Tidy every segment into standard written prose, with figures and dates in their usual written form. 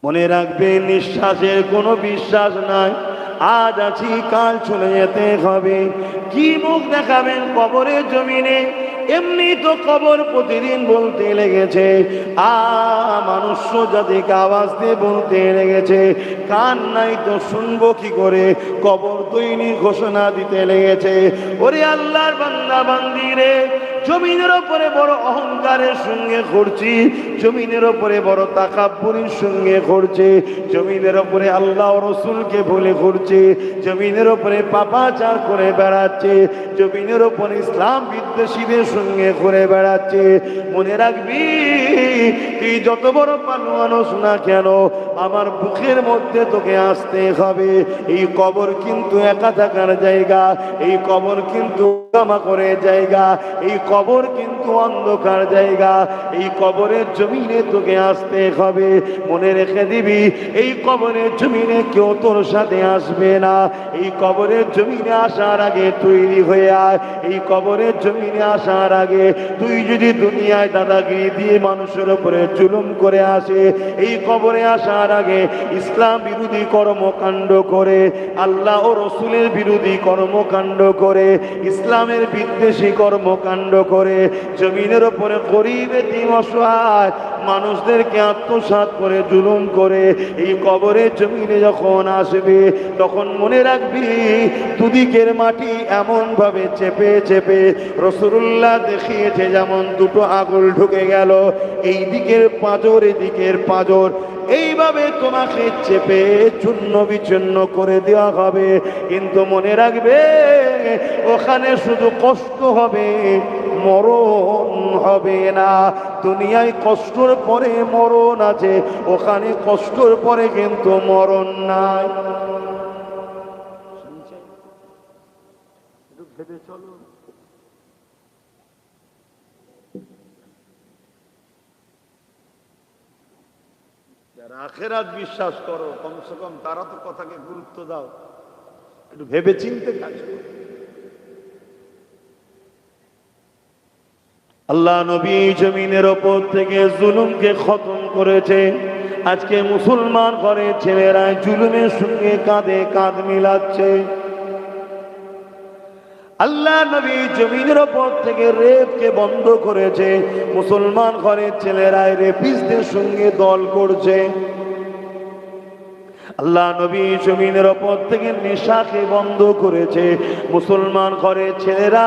মনে রাখবে নিঃশ্বাসের কোনো বিশ্বাস নাই। আজ আছি কাল চলে যেতে হবে। কি মুখ দেখাবেন কবরের জমিনে? এমনি তো কবর প্রতিদিন বলতে লেগেছে, মানুষ জাতিকে আওয়াজ দিয়ে বলতে লেগেছে, কান নাই তো শুনবো কি করে? কবর দৈনিক ঘোষণা দিতে লেগেছে, ওরে আল্লাহর বান্দা বান্দি রে, জমিনের ওপরে বড় অহংকারের সঙ্গে ঘুরছি, জমিনের ওপরে বড় তাকাব্বুরির সঙ্গে ঘুরছে, জমিনের ওপরে আল্লাহ রসুলকে ভুলে ঘুরছে, জমিনের ওপরে পাপাচার করে বেড়াচ্ছে, জমিনের ওপরে ইসলাম বিদ্বেষীদের সঙ্গে ঘুরে বেড়াচ্ছে। মনে রাখবি, তুই যত বড় মানুষ না কেন, আমার বুকের মধ্যে তোকে আসতে হবে। এই কবর কিন্তু একা থাকার জায়গা, এই কবর কিন্তু ক্ষমা করে জায়গা, এই কবর কিন্তু অন্ধকার জায়গা, এই কবরের জমিনে তোকে আসতে হবে। মনে রেখে দিবি, এই কবরের জমিনে কেউ তোর সাথে আসবে না। এই কবরের জমিনে আসার আগে তৈরি হয়ে আয়। এই কবরের জমিনে আসার আগে তুই যদি দুনিয়ায় দাদাগিরি দিয়ে মানুষের উপরে জুলুম করে আসে, এই কবরে আসার আগে ইসলাম বিরোধী কর্মকাণ্ড করে, আল্লাহ ও রসুলের বিরোধী কর্মকাণ্ড করে, ইসলামের বিদ্বেষী কর্মকাণ্ড করে, জমিনের উপরে গরীব এতিম অসহায় মানুষদেরকে আত্মসাৎ করে জুলুম করে এই কবরের জমিনে যখন আসবে, তখন মনে রাখবি দুদিকের মাটি এমন ভাবে চেপে চেপে রাসূলুল্লাহ দেখিয়েছে, যেমন দুটো আঙুল ঢুকে গেল, এই দিকের পাঁজর এদিকের পাঁজর, এইভাবে তোমাকে চেপে চূর্ণ বিচূর্ণ করে দেওয়া হবে। কিন্তু মনে রাখবে, ওখানে শুধু কষ্ট হবে, মরণ হবে না। দুনিয়ায় কষ্টর পরে মরণ আছে, ওখানে কষ্টর পরে কিন্তু মরণ নাই। ভেবে চলো। যারা আখিরাত বিশ্বাস করো, কমসে কম তারা তো কথাকে গুরুত্ব দাও, একটু ভেবে চিনতে কাজ করো। আল্লাহ নবী জমিনের ওপর থেকে জুলুমকে খতম করেছে। আজকে মুসলমান ঘরের ছেলেরা জুলুমের সঙ্গে কাঁধে কাঁধ মিলাচ্ছে। আল্লাহ নবী জমিনের ওপর থেকে রেপকে বন্ধ করেছে। মুসলমান ঘরের ছেলেরা রেপিস্টদের সঙ্গে দল করছে। আল্লাহ নবী জমিনের ওপর থেকে নেশাকে বন্ধ করেছে। মুসলমান ঘরের ছেলেরা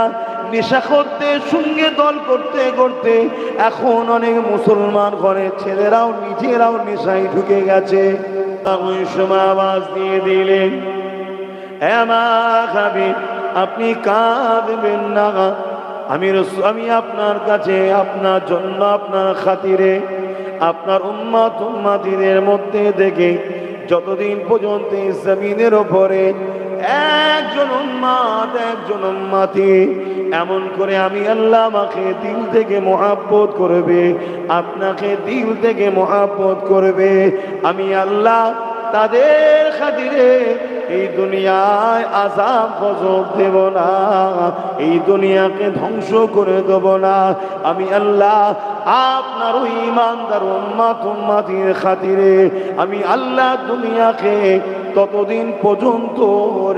নেশাখোরদের সঙ্গে দল করতে করতে এখন অনেক মুসলমান ঘরের ছেলেরাও নিজেরাও নেশায় ঢুকে গেছে। ওই সময় আওয়াজ দিয়ে দিলেন, আপনি কাঁদবেন না, আমি আপনার কাছে আপনার জন্য আপনার খাতিরে আপনার উম্মত উম্মতিদের মধ্যে দেখে যতদিন পর্যন্ত জমিনের ওপরে একজন উম্মত একজন উম্মতি এমন করে আমি আল্লাহ আমাকে দিল থেকে মহব্বত করবে, আপনাকে দিল থেকে মহব্বত করবে, আমি আল্লাহ তাদের খাতিরে এই দুনিয়ায় আযাব গজব দেব না, এই দুনিয়াকে ধ্বংস করে দেব না। আমি আল্লাহ আপনার ওই ঈমানদার উম্মত উম্মতির খাতিরে আমি আল্লাহ দুনিয়াকে ততদিন পর্যন্ত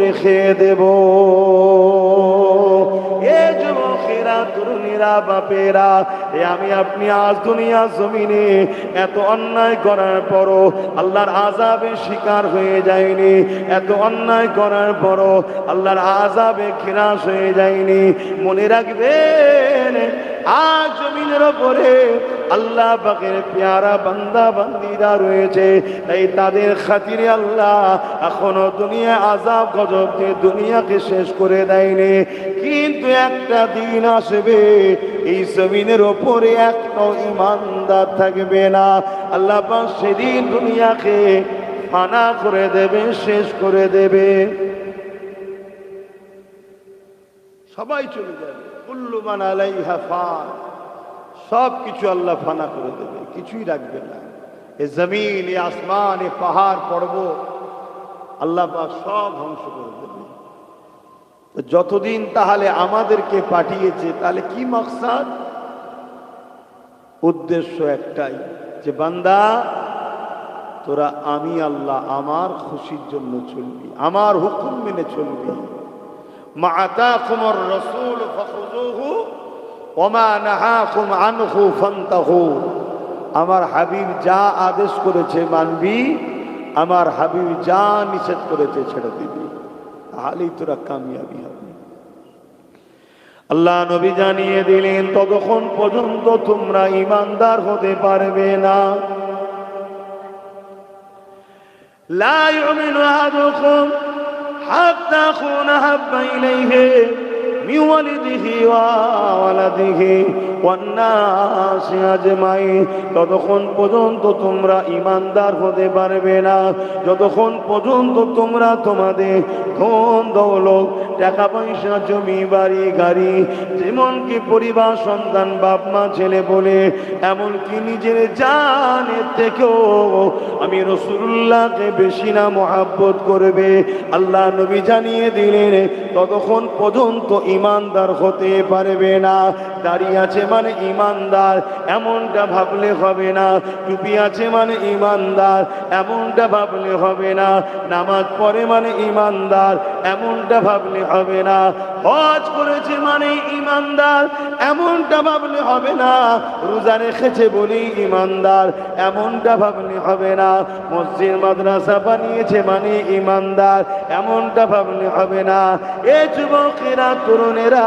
রেখে দেব। এ যুবকেরা, তরুণীরা, বাপেরা, আমি আপনি আজ দুনিয়া জমিনে এত অন্যায় করার পরও আল্লাহর আযাবের শিকার হয়ে যায়নি, এত অন্যায় করার পরও আল্লাহর আযাবে খিলাস হয়ে যায়নি। মনে রাখবেন, আজ জমিনের ওপরে আল্লাহ পাকের পেয়ারা বান্দা বান্দিরা রয়েছে, তাই তাদের খাতিরে আল্লাহ এখনো দুনিয়া আযাব গজব দিয়ে দুনিয়াকে শেষ করে দেয়নি। কিন্তু একটা দিন আসবে, এই জমিনের ওপরে একটাও ঈমানদার থাকবে না। আল্লাহ পাক সেদিন দুনিয়াকে ফানা করে দেবে, শেষ করে দেবে, সবাই চলে যাবে। কুল্লু মান আলাইহা ফান, সব কিছু আল্লাহ ফানা করে দেবে, কিছুই রাখবে না। এ জমিন, এ আসমান, এ পাহাড় পর্বত আল্লাহ পাক সব ধ্বংস করে দেবে। তো যতদিন তাহলে আমাদেরকে পাঠিয়েছে, তাহলে কি মাকসাদ? উদ্দেশ্য একটাই, যে বান্দা তোরা আমি আল্লাহ আমার খুশির জন্য চলবি, আমার হুকুম মেনে চলবি। মা আতাকুমুর রাসূল ফাখুযুহু ওয়া মা নাহাকুম আনহু ফান্তাহু। আমার হাবিব যা আদেশ করেছে মানবি, আমার হাবিব যা নিষেধ করেছে ছেড়ে দিবি, তাহলেই তোরা কামিয়াবি হবে। আল্লাহ নবী জানিয়ে দিলেন ততক্ষণ পর্যন্ত তোমরা ঈমানদার হতে পারবে না। লা ইউমিনু আহাদুকুম হাত্তা আকুনা হাব্বা ইলাইহি মিন ওয়ালিদিহি ওয়া ওয়ালাদিহি ওয়ান নাসি আজমাইন। ততক্ষণ পর্যন্ত তোমরা ঈমানদার হতে পারবে না যতক্ষণ পর্যন্ত তোমরা তোমাদের ধন দৌলত, টাকা পয়সা, জমি বাড়ি গাড়ি, যেমনকি পরিবার, সন্তান, বাপ মা, ছেলে বলে এমনকি নিজের জানের থেকেও আমি রাসূলুল্লাহকে বেশি না মহব্বত করবে। আল্লাহ নবী জানিয়ে দিলেন ততক্ষণ পর্যন্ত ঈমানদার হতে পারবে না। দাড়ি আছে মানে ঈমানদার এমনটা ভাবলে হবে না, টুপি আছে মানে ঈমানদার এমনটা ভাবলে হবে না, নামাজ পড়ে মানে ঈমানদার এমনটা ভাবলে হবে না, হজ করেছে মানে ঈমানদার এমনটা ভাবলে হবে না, রোজা রেখেছে বলেই ঈমানদার এমনটা ভাবলে হবে না, মসজিদ মাদ্রাসা বানিয়েছে মানে ঈমানদার এমনটা ভাবলে হবে না। এ যুবকেরা, তরুণেরা,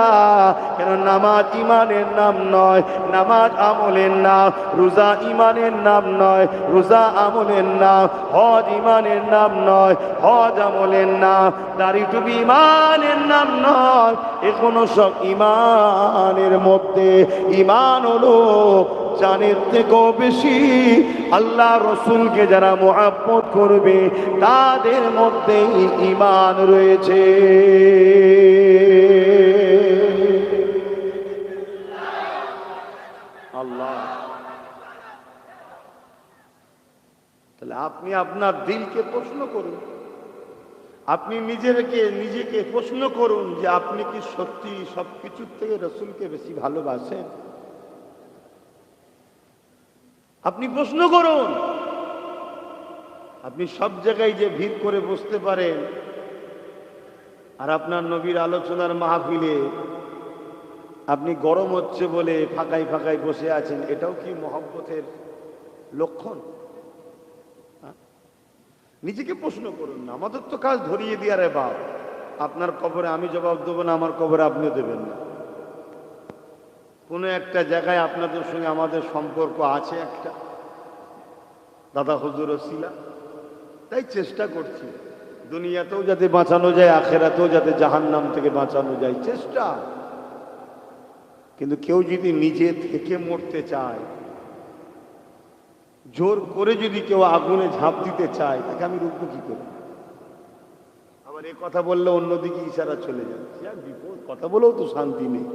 কেন নামাজ ঈমানের নাম নয়, নামাজ আমলের নাম। রোজা ঈমানের নাম নয়, রোজা আমলের নাম। হজ ঈমানের নাম নয়, হজ আমলের নাম। দাড়ি টুপি ঈমানের নাম নয়, এখনো সব ঈমানের মধ্যে। ঈমান হলো জানের থেকেও বেশি আল্লাহ রসুলকে যারা মুহাব্বত করবে তাদের মধ্যে ঈমান রয়েছে। আল্লাহ, তাহলে আপনি আপনার দিলকে প্রশ্ন করুন, আপনি নিজেকে প্রশ্ন করুন যে আপনি কি সত্যি সবকিছুর থেকে রসুলকে বেশি ভালোবাসেন? আপনি প্রশ্ন করুন। আপনি সব জায়গায় যে ভিড় করে বসতে পারেন আর আপনার নবীর আলোচনার মাহফিলে আপনি গরম হচ্ছে বলে ফাঁকায় ফাঁকায় বসে আছেন, এটাও কি মহব্বতের লক্ষণ? নিজেকে প্রশ্ন করুন না। আমাদের তো কাজ ধরিয়ে দিয়ে, রে বাপ, আপনার কবরে আমি জবাব দেবো না, আমার কবরে আপনিও দেবেন না। কোনো একটা জায়গায় আপনাদের সঙ্গে আমাদের সম্পর্ক আছে, একটা দাদা হুজুর ওসিলা, তাই চেষ্টা করছি দুনিয়াতেও যাতে বাঁচানো যায়, আখেরাতেও যাতে জাহান্নাম থেকে বাঁচানো যায়, চেষ্টা। কিন্তু কেউ যদি নিজে থেকে মরতে চায়, জোর করে যদি কেউ আগুনে ঝাঁপ দিতে চায়, তাকে আমি রুখবো কি করে? আবার এ কথা বললে অন্যদিকে ইশারা চলে যাচ্ছে, আর বিপদ। কথা বলেও তো শান্তি নেই,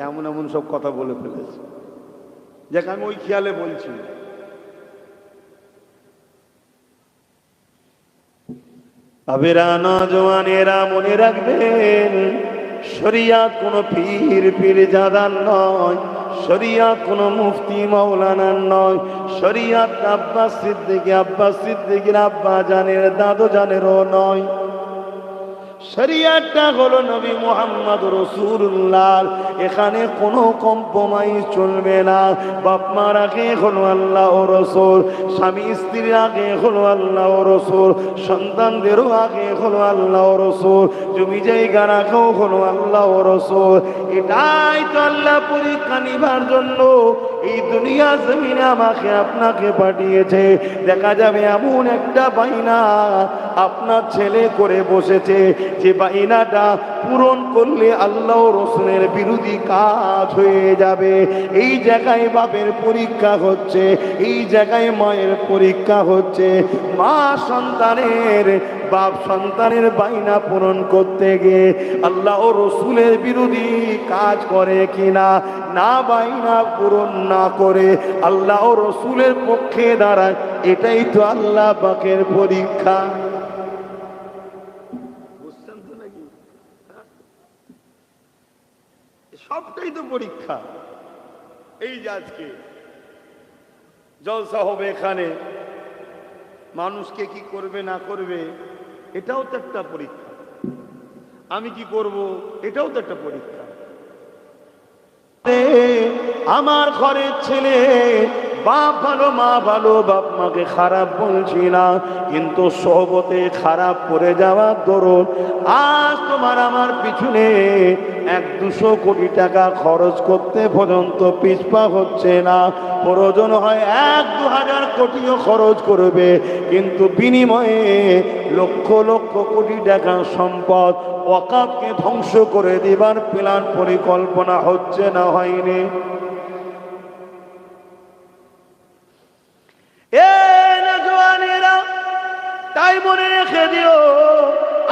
এমন এমন সব কথা বলে ফেলেছে। যাক, আমি ওই খেয়ালে বলছি। আবেরা, নওজওয়ানেরা, মনে রাখবেন শরিয়াত কোনো পীর জাদার নয়, শরিয়াত কোনো মুফতি মাওলানার নয়, শরিয়াত আব্বাস সিদ্দিকীর আব্বা জানের দাদু জানেরও নয়। শরিয়াতটা হলো নবী মুহাম্মদ রাসূলুল্লাহ। এখানে কোনো কম্প্রোমাইজ চলবে না। বাপ মার আগে হলো আল্লাহ ও রাসূল, স্বামী স্ত্রীর আগে হলো আল্লাহ ও রাসূল, সন্তানদেরও আগে হলো আল্লাহ ও রাসূল, জমি জায়গার আগেও হলো আল্লাহ ও রাসূল। এটাই তো আল্লাহ পরীক্ষা নিবার জন্য এই দুনিয়া জমিনে আমাকে আপনাকে পাঠিয়েছে। দেখা যাবে এমন একটা বাইনা আপনার ছেলে করে বসেছে, যে বাইনাটা পূরণ করলে আল্লাহ রসুলের বিরোধী কাজ হয়ে যাবে। এই জায়গায় বাপের পরীক্ষা হচ্ছে, এই জায়গায় মায়ের পরীক্ষা হচ্ছে। মা সন্তানের, বাপ সন্তানের বাইনা পূরণ করতে গিয়ে আল্লাহ ও রসুলের বিরোধী কাজ করে কিনা, না বাইনা পূরণ না করে আল্লাহ ও রসুলের পক্ষে দাঁড়ায়, এটাই তো আল্লাহ পাকের পরীক্ষা। বুঝছেন তো নাকি? সবটাই তো পরীক্ষা। এই যে আজকে জলসা হবে, এখানে মানুষকে কি করবে না করবে এটাও তো একটা পরীক্ষা। আমি কি করব এটাও তো একটা পরীক্ষা। আমার ঘরের ছেলে বাপ ভালো মা ভালো, বাপ মাকে খারাপ বলছি না, কিন্তু সোহবতে খারাপ করে যাওয়ার দরুন আজ তোমার আমার পিছনে 100-200 কোটি টাকা খরচ করতে পর্যন্ত পিছপা হচ্ছে না। প্রয়োজন হয় 1-2 হাজার কোটিও খরচ করবে, কিন্তু বিনিময়ে লক্ষ লক্ষ কোটি টাকার সম্পদ ওয়াকাফকে ধ্বংস করে দিবার প্ল্যান পরিকল্পনা হচ্ছে না হয়নি? তাই মনে রেখে দিও,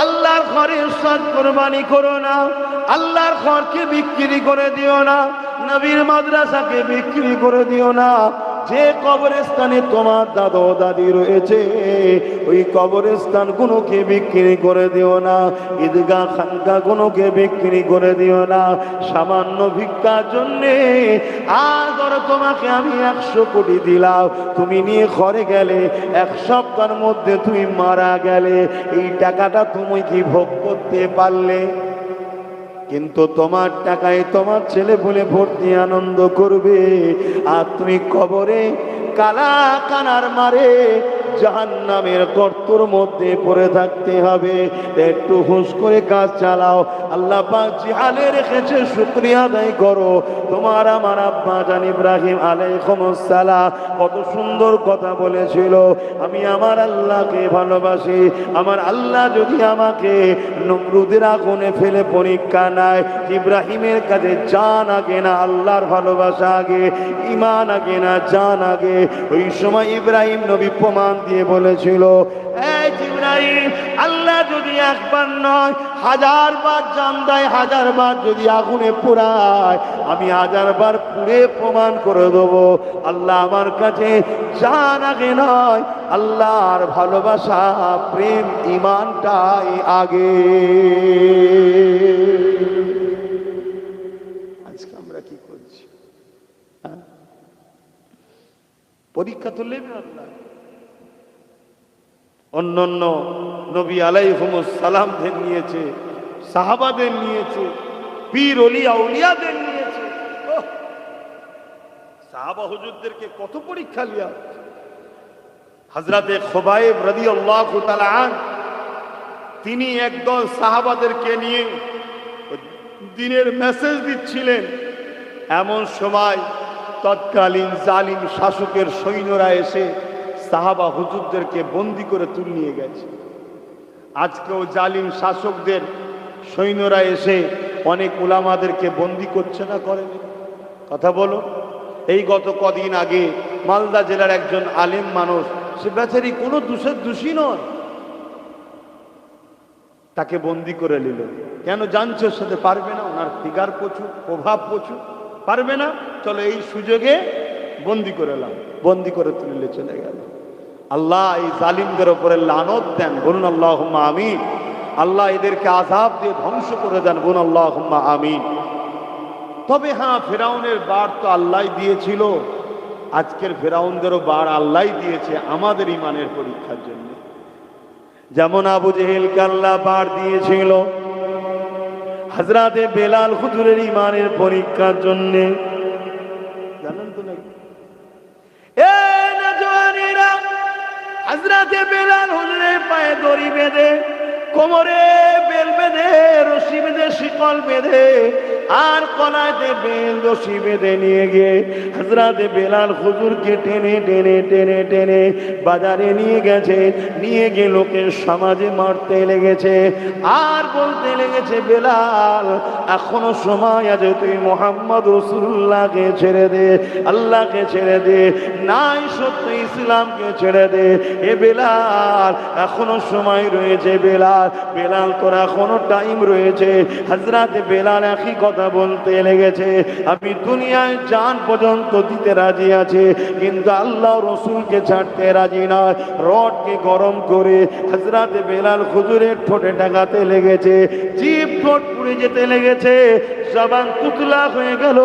আল্লাহর ঘরে সৎ কোরবানি করো না, আল্লাহর ঘরকে বিক্রি করে দিও না, নবীর মাদ্রাসাকে বিক্রি করে দিও না। যে কবরস্থানে তোমার দাদা দাদি রয়েছে ওই কবরস্থান গুলোকে বিক্রি করে দিও না, ঈদগাহ খানকা গুলোকে বিক্রি করে দিও না সামান্য ভিক্ষার জন্যে। আজ আর তোমাকে আমি 100 কোটি দিলাম, তুমি নিয়ে ঘরে গেলে 1 সপ্তাহের মধ্যে তুমি মারা গেলে, এই টাকাটা তুমি কি ভোগ করতে পারলে? কিন্তু তোমার টাকায় তোমার ছেলে বলে ভর্তি আনন্দ করবে, আর তুমি কবরে কালা কানার মারে জাহান্নামের গর্তের মধ্যে পড়ে থাকতে হবে। একটু হুঁশ করে কাজ চালাও। আল্লাহ পাক জিহালে রেখেছে, শুকরিয়া আদায় করো। তোমার আমার আব্বা জান ইব্রাহিম আলাইহিস সালাম কত সুন্দর কথা বলেছিল, আমি আমার আল্লাহকে ভালোবাসি। আমার আল্লাহ যদি আমাকে নমরুদের আগুনে ফেলে পরীক্ষা নেয়, ইব্রাহিমের কাছে জান আগে না আল্লাহর ভালোবাসা আগে, ঈমান আগে না জান আগে। ওই সময় ইব্রাহিম নবী প্রমাণ দিয়ে বলেছিল, এই ইব্রাহিম, আল্লাহ যদি একবার নয় 1000 বার জান দেয়, 1000 বার যদি আগুনে পোড়ায়, আমি 1000 বার পুড়ে প্রমাণ করে দেবো আল্লাহ আমার কাছে জান আগে নয়, আল্লাহর ভালোবাসা প্রেম ঈমানটাই আগে। আজকে আমরা কি করছি? পরীক্ষা তো নেবে আল্লাহ। অন্যান্য নবী আলাইহিস সালামদের নিয়েছে, সাহাবাদের নিয়েছে, পীর ওলি আউলিয়াদের নিয়েছে। সাহাবা হুজুরদেরকে কত পরীক্ষা লিয়া। হযরতে খুবাইব রাদিয়াল্লাহু তাআলা আনহু তিনি একদল সাহাবাদেরকে নিয়ে দিনের মেসেজ দিচ্ছিলেন। এমন সময় তৎকালীন জালিম শাসকের সৈন্যরা এসে সাহাবা হুজুরদেরকে বন্দী করে তুলে নিয়ে গেছে। আজকেও জালিম শাসকদের সৈন্যরা এসে অনেক উলামাদেরকে বন্দী করছে না, করে? কথা বলো। এই গত কদিন আগে মালদা জেলার একজন আলেম মানুষ, সে বেচারি কোনো দোষের দোষী নয়, তাকে বন্দী করে নিল। কেন? জানছে ওর সাথে পারবে না, ওনার ফিগার প্রচুর, প্রভাব প্রচুর, পারবে না, চলো এই সুযোগে বন্দী করে এলাম, বন্দী করে তুলে চলে গেল। আল্লাহ এই জালিমদের উপরে লানত দেন, বলুন আল্লাহুম্মা আমিন। আল্লাহ এদেরকে আযাব দিয়ে ধ্বংস করে দেন, বলুন আল্লাহুম্মা আমিন। তবে হ্যাঁ, ফেরাউনের বার তো আল্লাহ দিয়েছিল, আজকের ফেরাউনদেরও বার আল্লাহ দিয়েছে আমাদের ইমানের পরীক্ষার জন্য। যেমন আবু জেহেলকে আল্লাহ বার দিয়েছিল হযরতে বেলাল হুজুরের ইমানের পরীক্ষার জন্য, জানেন তো নাকি? হযরতে বেলাল হুজুরের পায়ে দড়ি বেঁধে, কোমরে বেল বেঁধে, রশি বেঁধে, শিকল বেঁধে, আর কলাইতে বেল রশি বেঁধে নিয়ে গিয়ে হযরতে বেলাল হুজুরকে টেনে টেনে টেনে টেনে বাজারে নিয়ে গেছে। নিয়ে গিয়ে লোকের সমাজে মারতে লেগেছে, আর বলতে লেগেছে, বেলাল এখনো সময় আছে, তুই মুহাম্মদ রাসূলুল্লাহকে ছেড়ে দে, আল্লাহকে ছেড়ে দে, নাই সত্য ইসলামকে ছেড়ে দে। এ বেলাল এখনো সময় রয়েছে, বেলাল বেলাল তোর এখনো টাইম রয়েছে। হযরতে বেলাল একই কথা বলতে লেগেছে, আমি দুনিয়ায় জান পর্যন্ত দিতে রাজি আছে, কিন্তু আল্লাহ রসুলকে ছাড়তে রাজি নয়। রডকে গরম করে হযরতে বেলাল হুজুরের ঠোঁটে টাকাতে লেগেছে, জিভ ঠোঁট পুড়ে যেতে লেগেছে। জবান তুতলা হয়ে গেল,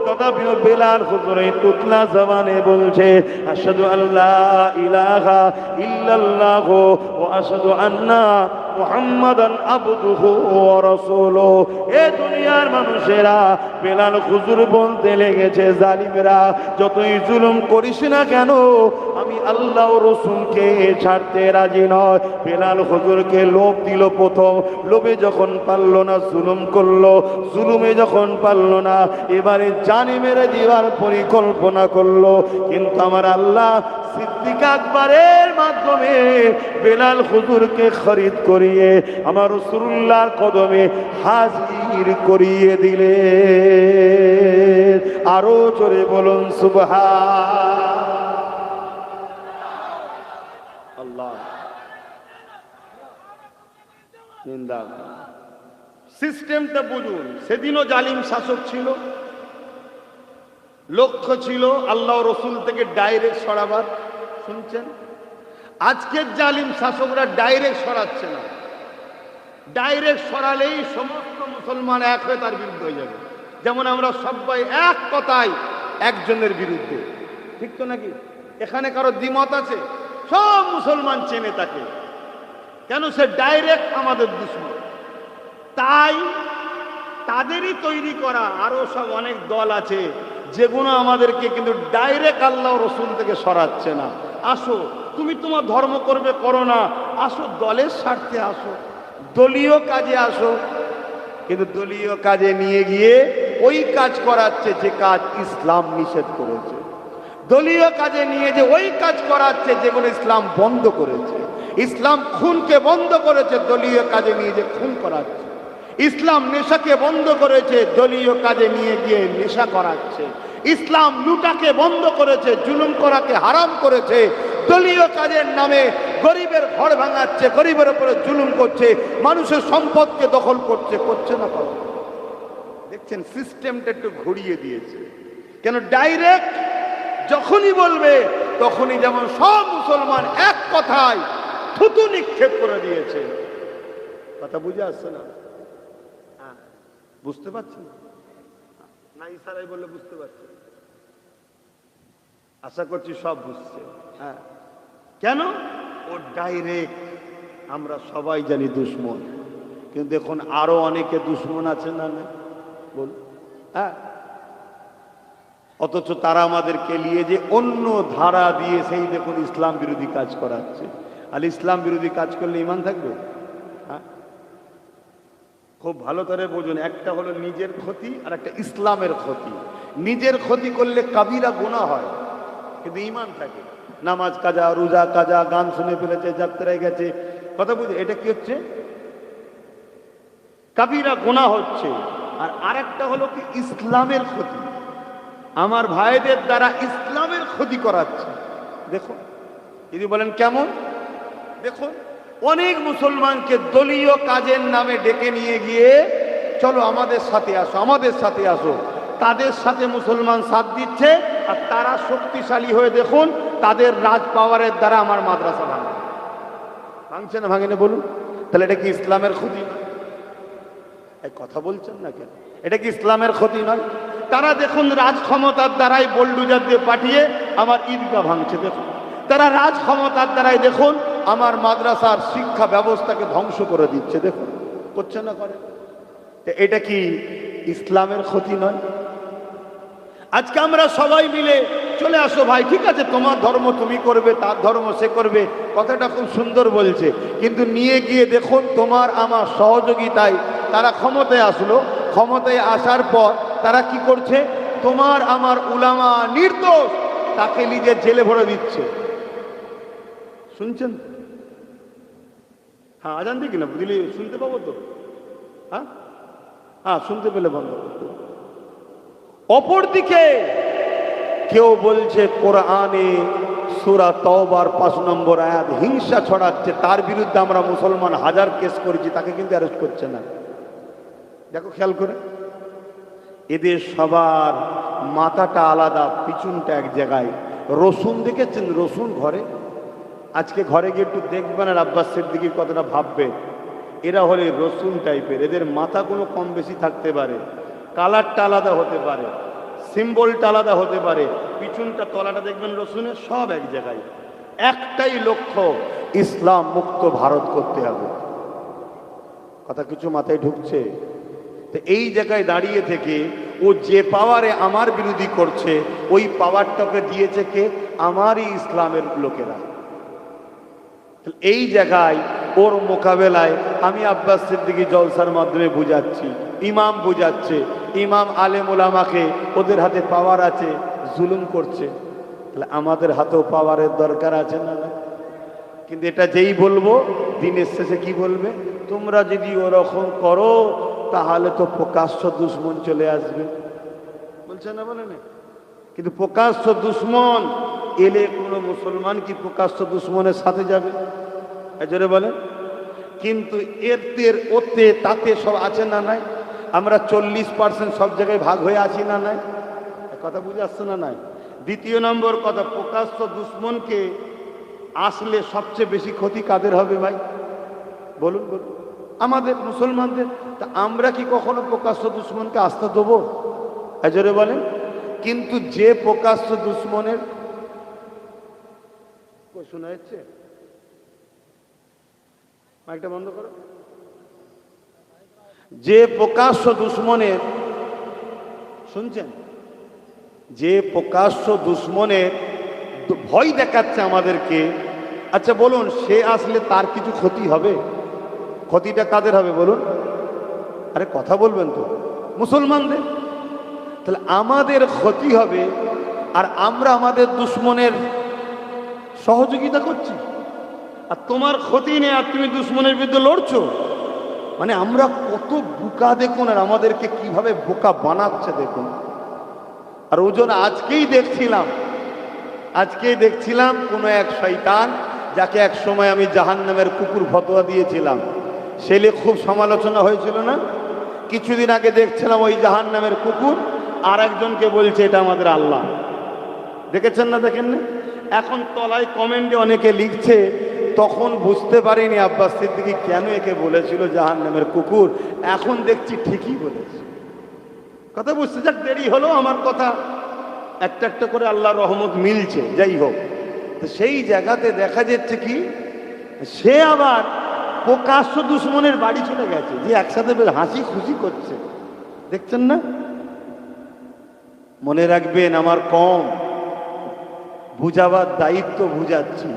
তথাপিও বেলাল হুজুর এই তুতলা জবানে বলছে আশহাদু আল্লা ইলাহা ইল্লাল্লাহ ওয়া আশহাদু আন্না মুহাম্মাদান আবদুহু ওয়া রাসূলুহু। এ দুনিয়ার মানুষেরা, বেলাল হুজুর বলতে লেগেছে, জালিমেরা যতই জুলুম করিস না কেন, আমি আল্লাহ ও রাসূলকে ছাড়তে রাজি নয়। বেলাল হুজুরকে লোভ দিল প্রথম, লোভে যখন পারল না জুলুম করলো, জুলুমে যখন পারল না এবারে জানে মেরে দেওয়ার পরিকল্পনা করলো। কিন্তু আমার আল্লাহ সিদ্দিক আকবরের মাধ্যমে বেলাল হুজুরকে খরিদ করিয়ে আমার রাসূলুল্লাহর কদমে হাজির করিয়ে দিলে। আরো জোরে বলুন সুবহানাল্লাহ। সিস্টেমটা বুঝুন। সেদিনও জালিম শাসক ছিল, লক্ষ্য ছিল আল্লাহ রসুল থেকে ডাইরেক্ট সরাবার। শুনছেন? আজকের জালিম শাসকরা ডাইরেক্ট সরাচ্ছে না, ডাইরেক্ট সরালেই সমস্ত মুসলমান এক হয়ে তার বিরুদ্ধে হয়ে যাবে। যেমন আমরা সবাই এক কথায় একজনের বিরুদ্ধে, ঠিক তো নাকি? এখানে কারো দ্বিমত আছে? সব মুসলমান চেনে তাকে, কেন? সে ডাইরেক্ট আমাদের দুশমন। তাই তাদেরই তৈরি করা আরো সব অনেক দল আছে যেগুলো আমাদেরকে কিন্তু ডাইরেক্ট আল্লাহ রসুল থেকে সরাচ্ছে না। আসো, তুমি তোমার ধর্ম করবে, করো না, আসো দলের স্বার্থে আসো, দলীয় কাজে আসো। কিন্তু দলীয় কাজে নিয়ে গিয়ে ওই কাজ করাচ্ছে যে কাজ ইসলাম নিষেধ করেছে, দলীয় কাজে নিয়ে যে ওই কাজ করাচ্ছে যেগুলো ইসলাম বন্ধ করেছে। ইসলাম খুনকে বন্ধ করেছে, দলীয় কাজে নিয়ে যে খুন করাচ্ছে। ইসলাম নেশাকে বন্ধ করেছে, দলীয় কাজে নিয়ে গিয়ে নেশা করাচ্ছে। ইসলাম লুটাকে বন্ধ করেছে, জুলুম করাকে হারাম করেছে, দলীয় কাজের নামে গরিবের ঘর ভাঙাচ্ছে, গরিবের উপরে জুলুম করছে, মানুষের সম্পদকে দখল করছে। করছে না? করো। দেখছেন সিস্টেমটা একটু ঘুরিয়ে দিয়েছে। কেন? ডাইরেক্ট যখনই বলবে তখনই যেমন সব মুসলমান এক কথায় থুতু নিক্ষেপ করে দিয়েছে। কথা বুঝে আসছে না? বুঝতে পারছেন না? ইশারায় বললে বুঝতে পারছেন? আশা করছি সব বুঝছে। হ্যাঁ, কেন? ও ডাইরেক্ট। আমরা সবাই জানি দুশ্মন, কিন্তু দেখুন আরো অনেকে দুশ্মন আছে না? বল। হ্যাঁ, অথচ তারা আমাদেরকে নিয়ে যে অন্য ধারা দিয়ে সেই দেখুন ইসলাম বিরোধী কাজ করাচ্ছে। আর ইসলাম বিরোধী কাজ করলে ঈমান থাকবে? হ্যাঁ, খুব ভালো করে বুঝুন। একটা হলো নিজের ক্ষতি আর একটা ইসলামের ক্ষতি। নিজের ক্ষতি করলে কাবিরা গুনাহ হয়, কিন্তু ঈমান থাকে। নামাজ কাজা, রোজা কাজা, গান শুনে ফেলেছে, যাত্রায় গেছে, কথা বুঝে, এটা কি হচ্ছে? কাবিরা গুনাহ হচ্ছে। আর আরেকটা হলো কি ইসলামের ক্ষতি, আমার ভাইদের দ্বারা ইসলামের ক্ষতি করাচ্ছে। দেখুন, যদি বলেন কেমন, দেখুন অনেক মুসলমানকে দলীয় কাজের নামে ডেকে নিয়ে গিয়ে চলো আমাদের সাথে আসো, আমাদের সাথে আসো, তাদের সাথে মুসলমান সাথ দিচ্ছে। আর তারা শক্তিশালী হয়ে দেখুন তাদের রাজ পাওয়ারের দ্বারা আমার মাদ্রাসা ভাঙে। ভাঙছে না ভাঙেনি বলুন? তাহলে এটা কি ইসলামের ক্ষতি নয়? এই কথা বলছেন না কেন? এটা কি ইসলামের ক্ষতি নয়? তারা দেখুন রাজ ক্ষমতার দ্বারাই বোল্ডুজার দিয়ে পাঠিয়ে আমার ঈদগাহ ভাঙছে। দেখুন তারা রাজ ক্ষমতার দ্বারাই দেখুন আমার মাদ্রাসার শিক্ষা ব্যবস্থাকে ধ্বংস করে দিচ্ছে। দেখুন করছে না? করে। এটা কি ইসলামের ক্ষতি নয়? আজকে আমরা সবাই মিলে চলে আসো ভাই, ঠিক আছে তোমার ধর্ম তুমি করবে, তার ধর্ম সে করবে, কথাটা খুব সুন্দর বলছে। কিন্তু নিয়ে গিয়ে দেখুন তোমার আমার সহযোগিতায় তারা ক্ষমতায় আসলো। ক্ষমতায় আসার পর তারা কি করছে? তোমার আমার উলামা নির্দোষ, তাকে নিজে জেলে ভরে দিচ্ছে। শুনছেন? হ্যাঁ, আজান দিই কিনা দিলে শুনতে পাবো তো? হ্যাঁ হ্যাঁ, শুনতে পেলে ভালো। অপরদিকে কেউ বলছে কোরআনে সূরা তাওবার 5 নম্বর আয়াত হিংসা ছড়াচ্ছে, তার বিরুদ্ধে আমরা মুসলমান হাজার কেস করেছি, তাকে কিন্তু অ্যারেস্ট করছে না। দেখো খেয়াল করে, এদের সবার মাথাটা আলাদা, পিছনটা এক জায়গায়। রসুন দেখেছেন? রসুন ঘরে, আজকে ঘরে গিয়ে একটু দেখবেন আর আব্বাস সিদ্দিকীর কথাটা ভাববে। এরা হলে রসুন টাইপের, এদের মাথা কোনো কম বেশি থাকতে পারে, কালারটা আলাদা হতে পারে, সিম্বলটা আলাদা হতে পারে, পিছনটা তলাটা দেখবেন রসুনের সব এক জায়গায়। একটাই লক্ষ্য, ইসলাম মুক্ত ভারত করতে হবে। কথা কিছু মাথায় ঢুকছে? তো এই জায়গায় দাঁড়িয়ে থেকে ও যে পাওয়ারে আমার বিরোধী করছে, ওই পাওয়ারটাকে দিয়েছে কে? আমারই ইসলামের লোকেরা। এই জায়গায় ওর মোকাবেলায় আমি আব্বাস সিদ্দিকী জলসার মাধ্যমে বুঝাচ্ছি, ইমাম বুঝাচ্ছে, ইমাম আলেম ওলামাকে ওদের হাতে পাওয়ার আছে, জুলুম করছে। তাহলে আমাদের হাতেও পাওয়ারের দরকার আছে না? কিন্তু এটা যেই বলবো, দিনের শেষে কি বলবে? তোমরা যদি ওরকম করো তাহলে তো প্রকাশ্য দুশ্মন চলে আসবে, বলছে না? বলে না? কিন্তু প্রকাশ্য দুশ্মন এলে কোনো মুসলমান কি প্রকাশ্য দুশ্মনের সাথে যাবে? জোরে বলেন। কিন্তু ওতে তাতে সব আছে না নাই? আমরা 40% সব জায়গায় ভাগ হয়ে আছি না নাই? কথা বুঝে আসছে না নাই? দ্বিতীয় নম্বর কথা, প্রকাশ্য দুশ্মনকে আসলে সবচেয়ে বেশি ক্ষতি কাদের হবে ভাই? বলুন বলুন। আমাদের মুসলমানদের। তা আমরা কি কখনো প্রকাশ্য দুশ্মনকে আস্থা দেবো? জোরে বলেন। কিন্তু যে প্রকাশ্য দুশ্মনের, শোনা যাচ্ছে? মাইকটা বন্ধ করো। যে প্রকাশ্য দুশ্মনের, শুনছেন? যে প্রকাশ্য দুশ্মনের ভয় দেখাচ্ছে আমাদেরকে, আচ্ছা বলুন, সে আসলে তার কিছু ক্ষতি হবে? ক্ষতিটা কাদের হবে বলুন? আরে কথা বলবেন তো, মুসলমানদের। তাহলে আমাদের ক্ষতি হবে, আর আমরা আমাদের দুশ্মনের সহযোগিতা করছি। আর তোমার ক্ষতি নেই, আর তুমি দুশ্মনের বিরুদ্ধে লড়ছো। মানে আমরা কত বোকা দেখুন, আর আমাদেরকে কিভাবে বোকা বানাচ্ছে দেখুন। আর ওজন আজকেই দেখছিলাম কোন এক শয়তান, যাকে এক সময় আমি জাহান্নামের কুকুর ফতোয়া দিয়েছিলাম, সেলে খুব সমালোচনা হয়েছিল না? কিছুদিন আগে দেখছিলাম ওই জাহান্নামের কুকুর আর একজনকে বলছে এটা আমাদের আল্লাহ। দেখেছেন না? দেখেন না? এখন তলায় কমেন্টে অনেকে লিখছে, তখন বুঝতে পারিনি আব্বাস সিদ্দিকী কেন একে বলেছিল জাহান্নামের কুকুর, এখন দেখছি ঠিকই বলেছে। কথা বুঝতে যাক, দেরি হলো, আমার কথা একটা একটা করে আল্লাহর রহমত মিলছে। যাই হোক, তো সেই জায়গাতে দেখা যাচ্ছে কি, সে আবার প্রকাশ্য দুশ্মনের বাড়ি চলে গেছে, যে একসাথে বেশ হাসি খুশি করছে। দেখছেন না? মনে রাখবেন, আমার কম বুঝাবার দায়িত্ব, বুঝাচ্ছি।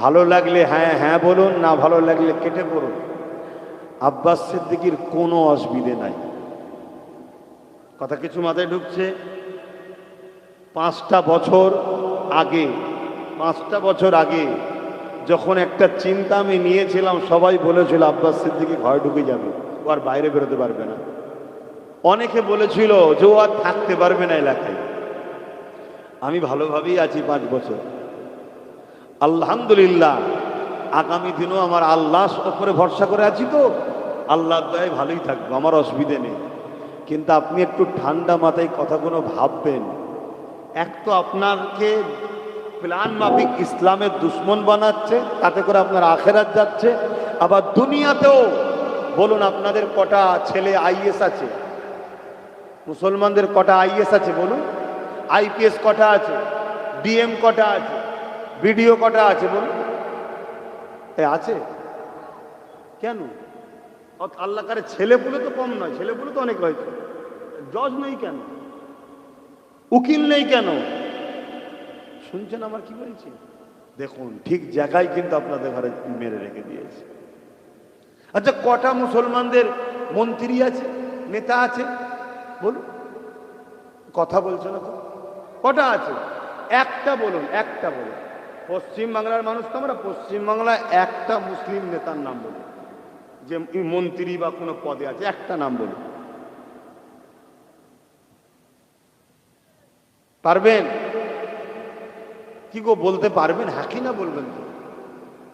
ভালো লাগলে হ্যাঁ হ্যাঁ বলুন, না ভালো লাগলে কেটে পড়ুন। আব্বাস সিদ্দিকীর কোনো অসুবিধে নাই। কথা কিছু মাথায় ঢুকছে? 5টা বছর আগে যখন একটা চিন্তা আমি নিয়েছিলাম, সবাই বলেছিল আব্বাস সিদ্দিকী ঘরে ঢুকে যাবে, ও আর বাইরে বেরোতে পারবে না। অনেকে বলেছিল যে ও আর থাকতে পারবে না এলাকায়। আমি ভালোভাবেই আছি 5 বছর, আলহামদুলিল্লাহ। আগামী দিনও আমার আল্লাহর উপরে ভরসা করে আছি, তো আল্লাহর দয়ায় ভালোই থাকবো, আমার অসুবিধে নেই। কিন্তু আপনি একটু ঠান্ডা মাথায় কথাগুলো ভাববেন। এক তো আপনাকে প্ল্যান মাফিক ইসলামের দুশ্মন বানাচ্ছে, তাতে করে আপনার আখেরাত যাচ্ছে। আবার দুনিয়াতেও বলুন, আপনাদের কটা ছেলে আইএস আছে? মুসলমানদের কটা আইএস আছে বলুন? আইপিএস কটা আছে? ডিএম কটা আছে? বিডিও কটা আছে বলুন? আছে কেন? আল্লাহ কারে ছেলেপুলে তো কম নয়, ছেলেপুলে তো অনেক হয়েছে। জজ নেই কেন? উকিল নেই কেন? শুনছেন আমার কি বলছি? দেখুন, ঠিক জায়গায় কিন্তু আপনাদের ঘরে মেরে রেখে দিয়েছে। আচ্ছা, কটা মুসলমানদের মন্ত্রী আছে, নেতা আছে বলুন? কথা বলছো না তো? কটা আছে? একটা বলুন, একটা বলুন। পশ্চিম বাংলার মানুষ তো আমরা, পশ্চিম বাংলায় একটা মুসলিম নেতার নাম বলুন, যে মন্ত্রী বা কোনো পদে আছে, একটা নাম বলুন। পারবেন কি গো? বলতে পারবেন? হ্যাঁ কি না বলবেন তো?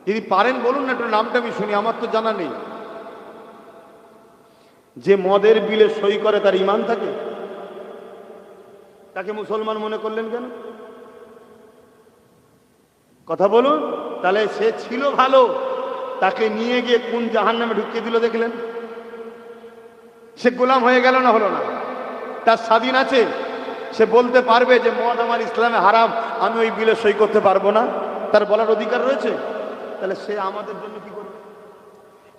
যদি পারেন বলুন না, একটু নামটা আমি শুনি, আমার তো জানা নেই। যে মদের বিলে সই করে তার ঈমান থাকে, তাকে মুসলমান মনে করলেন কেন? কথা বলুন। তাহলে সে ছিল ভালো, তাকে নিয়ে গিয়ে কোন জাহান্নামে ঢুকিয়ে দিল দেখলেন? সে গোলাম হয়ে গেল না হলো না? তার স্বাধীন আছে? সে বলতে পারবে যে মদ আমার ইসলামে হারাম, আমি ওই বিলে সই করতে পারবো না? তার বলার অধিকার রয়েছে? তাহলে সে আমাদের জন্য কি করবে?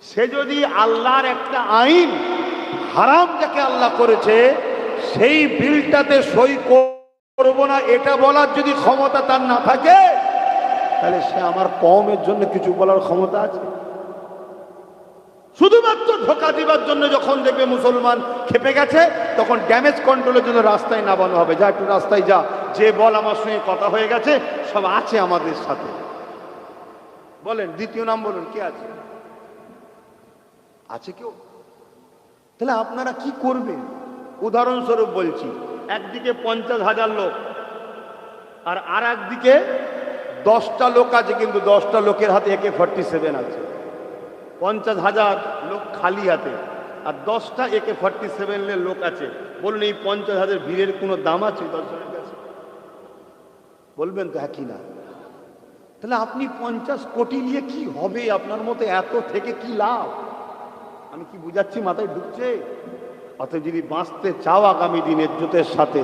সে যদি আল্লাহর একটা আইন, হারাম যাকে আল্লাহ করেছে, সেই বিলটাতে সই করবো না এটা বলার যদি ক্ষমতা তার না থাকে, তাহলে সে আমার কওমের জন্য কিছু বলার ক্ষমতা আছে? শুধুমাত্র ধোঁকা দিবার জন্য যখন দেখবে মুসলমান খেপে গেছে, তখন ড্যামেজ কন্ট্রোলের জন্য রাস্তায় নামানো হবে, যা একটু রাস্তায় যা, যে বল আমার সঙ্গে কথা হয়ে গেছে, সব আছে আমাদের সাথে। বলেন দ্বিতীয় নাম বলুন, কে আছে? আছে কেউ? তাহলে আপনারা কি করবেন? উদাহরণস্বরূপ বলছি, একদিকে 50,000 লোক আর একদিকে 10টা লোক আছে, কিন্তু 10টা লোকের হাতে AK-47 আছে। 50,000 লোক খালি হাতে আর 10টা AK-47 লোক আছে। বলুন এই 50,000 ভিড়ের কোনো দাম আছে 10 জনের কাছে? বলবেন তো হ্যাঁ কি না? তাহলে আপনি 50 কোটি নিয়ে কি হবে? আপনার মতো এত থেকে কি লাভ? আমি কি বুঝাচ্ছি মাথায় ঢুকছে? অতএব যদি বাঁচতে চাও আগামী দিনের ইজ্জতের সাথে,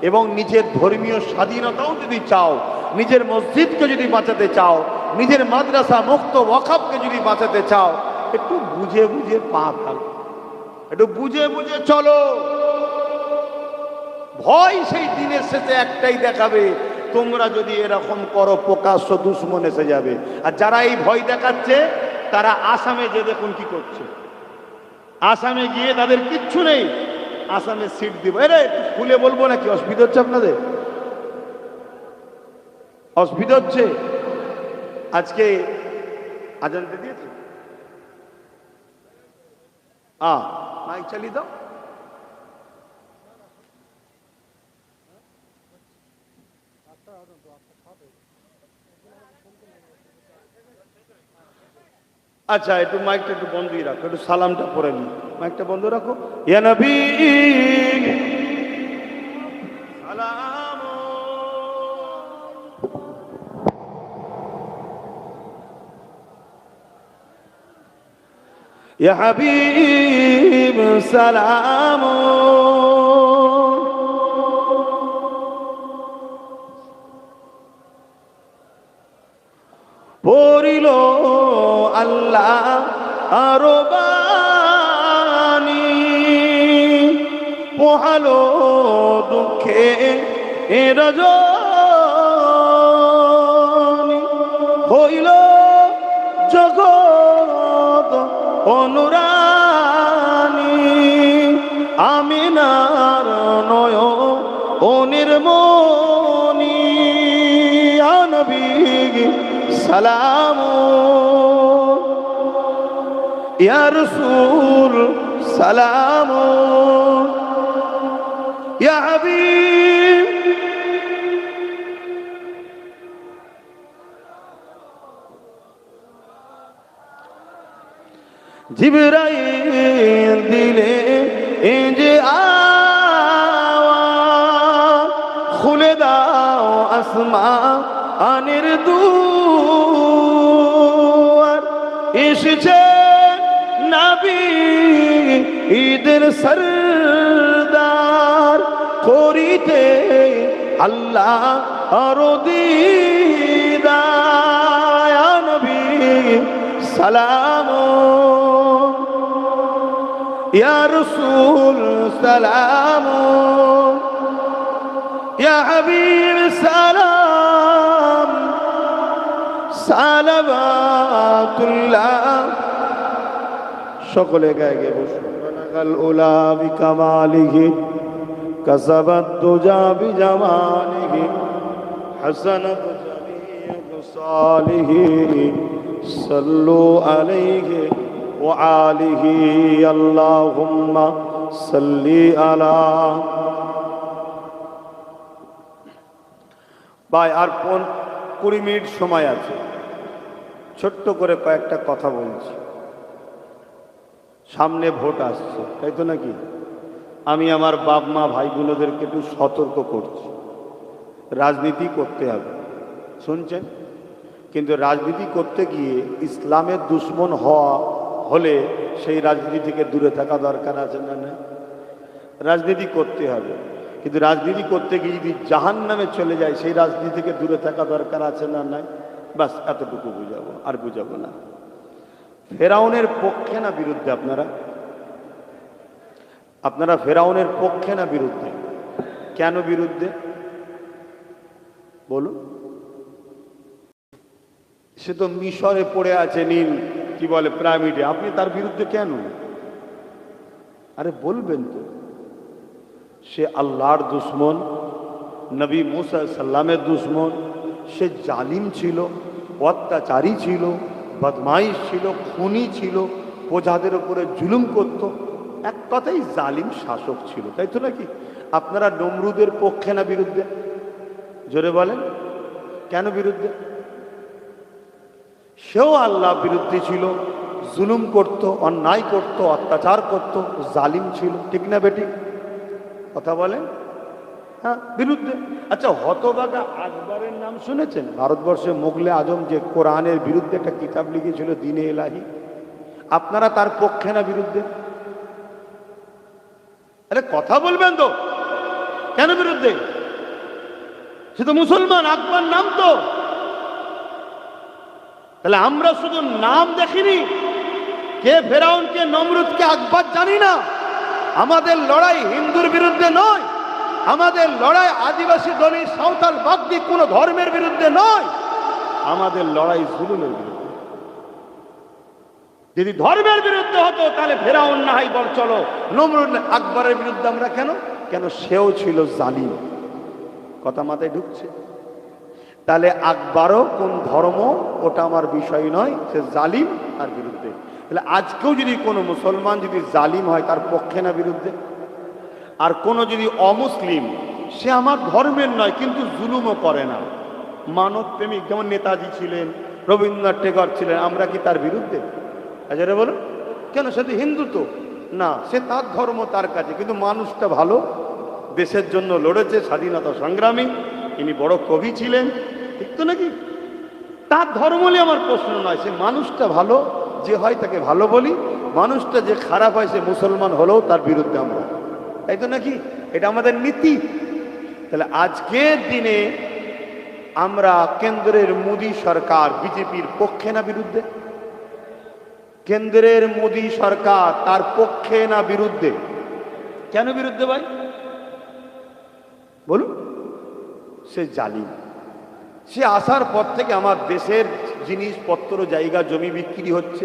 এবং নিজের ধর্মীয় স্বাধীনতাও যদি চাও, নিজের মসজিদকে যদি বাঁচাতে চাও, নিজের মাদ্রাসা মুক্ত ওয়াকফকে যদি বাঁচাতে চাও, একটু বুঝে বুঝে পা ফেলো, একটু বুঝে বুঝে চলো। ভয় সেই দিনের শেষে একটাই দেখাবে, তোমরা যদি এরকম করো প্রকাশ্য দুশ্মন এসে যাবে। আর যারা এই ভয় দেখাচ্ছে তারা আসামে যে দেখুন কি করছে। আসামে গিয়ে তাদের কিচ্ছু নেই, আসামে সিট দিব। আরে খুলে বলবো নাকি? অসুবিধা হচ্ছে আপনাদের? অসুবিধা হচ্ছে? আজকে আজানতে দিয়েছে, মাইক চালিয়ে দাও। আচ্ছা একটু মাইকটা একটু বন্ধই রাখো, একটু সালামটা পড়ে নি, মাইকটা বন্ধ রাখো। ইয়া নবী সালাম, ইয়া হাবিব সালাম, পড়িল আল্লাহ আরো বাণী, পোহালো দুঃখে রজনী, হইল জগৎ অনুরানী, আমিনার নয়নের মনি, ইয়া নবী সালাম, ইয়া রাসূল সালাম, ইয়া হাবিব জিবরাইল দিলে যে আওয়াজ, খুলে দাও আসমানের দুয়ার, এসেছে নবী ঈদের সরদার, করিতে আল্লাহ আরো দিদার, ইয়া নবী সালাম, ইয়া রাসূল সালাম, ইয়া হাবিব সালাম, সালাওয়াতুল্লাহ। সকলে গায়ে গে বসুন। বালাগাল উলা বিকামালিহি, কাসাবাত তুজা বিজামালিহি, হাসানাত জামিউ সালিহি, সাল্লু আলাইহি ওয়া আলিহি, আল্লাহুম্মা সাল্লি আলা। ভাই আর 20 মিনিট সময় আছে, ছোট্ট করে কয়েকটা কথা বলছি। সামনে ভোট আসছে, তাই তো নাকি? আমি আমার বাপ মা ভাই বোনদেরকে একটু সতর্ক করছি, রাজনীতি করতে হবে, শুনছেন? কিন্তু রাজনীতি করতে গিয়ে ইসলামের দুশ্মন হওয়া হলে সেই রাজনীতি থেকে দূরে থাকা দরকার আছে না? না, রাজনীতি করতে হবে, কিন্তু রাজনীতি করতে গিয়ে যদি জাহান্নামে চলে যায় সেই রাজনীতি থেকে দূরে থাকা দরকার আছে না? নাই। বাস এতটুকু বুঝাবো, আর বুঝাবো না। ফেরাউনের পক্ষে না বিরুদ্ধে আপনারা? আপনারা ফেরাউনের পক্ষে না বিরুদ্ধে? কেন বিরুদ্ধে বলুন? সে তো মিশরে পড়ে আছে নীল কি বলে পিরামিডে, আপনি তার বিরুদ্ধে কেন? আরে বলবেন তো। সে আল্লাহর দুশ্মন, নবী মুসা সাল্লামের দুশ্মন, সে জালিম ছিল, অত্যাচারী ছিল, বদমাইশ ছিল, খুনি ছিল, প্রজাদের উপরে জুলুম করত, এক কথাই জালিম শাসক ছিল, তাই তো নাকি? আপনারা নমরুদের পক্ষে না বিরুদ্ধে? জোরে বলেন, কেন বিরুদ্ধে? সেও আল্লাহ বিরুদ্ধে ছিল, জুলুম করত, অন্যায় করত, অত্যাচার করত, জালিম ছিল, ঠিক না বেটি? কথা বলেন। হ্যাঁ, বিরুদ্ধে। আচ্ছা, হতভাগা আকবরের নাম শুনেছেন? ভারতবর্ষে মোগলে আজম যে কোরআনের বিরুদ্ধে একটা কিতাব লিখেছিল দ্বীনে ইলাহি, আপনারা তার পক্ষে না বিরুদ্ধে? আরে কথা বলবেন তো, কেন বিরুদ্ধে? সে তো মুসলমান, আকবর নাম তো। তাহলে আমরা শুধু নাম দেখিনি, কে ফেরাউন, কে নমরুদ, কে আকবর জানি না। আমাদের লড়াই হিন্দুর বিরুদ্ধে নয়, আমাদের লড়াই আদিবাসী দলিত সাঁওতাল বাগদি কোন ধর্মের বিরুদ্ধে নয়, আমাদের লড়াই জুলুমের বিরুদ্ধে। যদি ধর্মের বিরুদ্ধে হতো তাহলে ফেরাউন না হয় বল চলো, নমরুদ আকবরের বিরুদ্ধে আমরা কেন? কেন সেও ছিল জালিম। কথা মাথায় ঢুকছে? তাহলে আকবরও কোন ধর্ম ওটা আমার বিষয় নয়, সে জালিম আর বিরুদ্ধে। তাহলে আজকেও যদি কোনো মুসলমান যদি জালিম হয় তার পক্ষে না বিরুদ্ধে? আর কোনো যদি অমুসলিম, সে আমার ধর্মের নয় কিন্তু জুলুমও করে না, মানব প্রেমিক, যেমন নেতাজি ছিলেন, রবীন্দ্রনাথ টেগর ছিলেন, আমরা কি তার বিরুদ্ধে? আচ্ছা বলো, কেন? সে তো হিন্দু তো না, সে তার ধর্ম তার কাছে, কিন্তু মানুষটা ভালো, দেশের জন্য লড়েছে, স্বাধীনতা সংগ্রামী, ইনি বড় কবি ছিলেন, ঠিক তো নাকি? তার ধর্ম নিয়ে আমার প্রশ্ন নয়, সে মানুষটা ভালো, যে হয় তাকে ভালো বলি, মানুষটা যে খারাপ হয় সে মুসলমান হলেও তার বিরুদ্ধে আমরা, তাই তো নাকি? এটা আমাদের নীতি। তাহলে আজকের দিনে আমরা কেন্দ্রের মোদী সরকার বিজেপির পক্ষে না বিরুদ্ধে? কেন্দ্রের মোদী সরকার তার পক্ষে না বিরুদ্ধে? কেন বিরুদ্ধে ভাই বলুন? সে জালিম। সে আসার পর থেকে আমার দেশের জিনিসপত্র, জায়গা জমি বিক্রি হচ্ছে,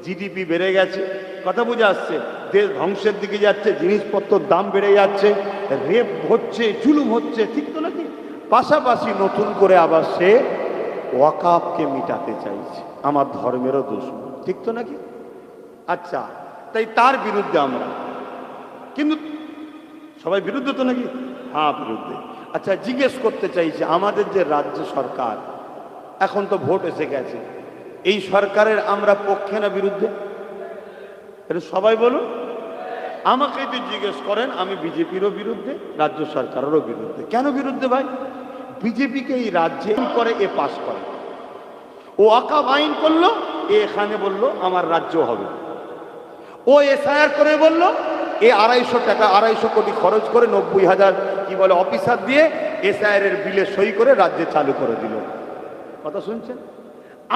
জিডিপি বেড়ে গেছে, কথা বুঝে আসছে, দেশ ধ্বংসের দিকে যাচ্ছে, জিনিসপত্রের দাম বেড়ে যাচ্ছে, রেপ হচ্ছে, জুলুম হচ্ছে, ঠিক তো নাকি? পাশাপাশি নতুন করে আবার সে ওয়াকাফকে মিটাতে চাইছে, আমার ধর্মেরও দুশমন, ঠিক তো নাকি? আচ্ছা, তাই তার বিরুদ্ধে আমরা, কিন্তু সবাই বিরুদ্ধে তো নাকি? হ্যাঁ, বিরুদ্ধে। আচ্ছা, জিজ্ঞেস করতে চাইছি, আমাদের যে রাজ্য সরকার, এখন তো ভোট এসে গেছে, এই সরকারের আমরা পক্ষে না বিরুদ্ধে? এটা সবাই বলুন। আমাকে যদি জিজ্ঞেস করেন, আমি বিজেপিরও বিরুদ্ধে, রাজ্য সরকারেরও বিরুদ্ধে। কেন বিরুদ্ধে ভাই? বিজেপিকে এই রাজ্যে করে, এ পাশ করে, ও ওয়াকফ আইন করলো, এ এখানে বললো আমার রাজ্য হবে, ও এসআইআর করে বললো, এ 250 টাকা 250 কোটি খরচ করে 90,000 কি বলে অফিসার দিয়ে এসআইআর এর বিলে সই করে রাজ্যে চালু করে দিল। কথা শুনছেন?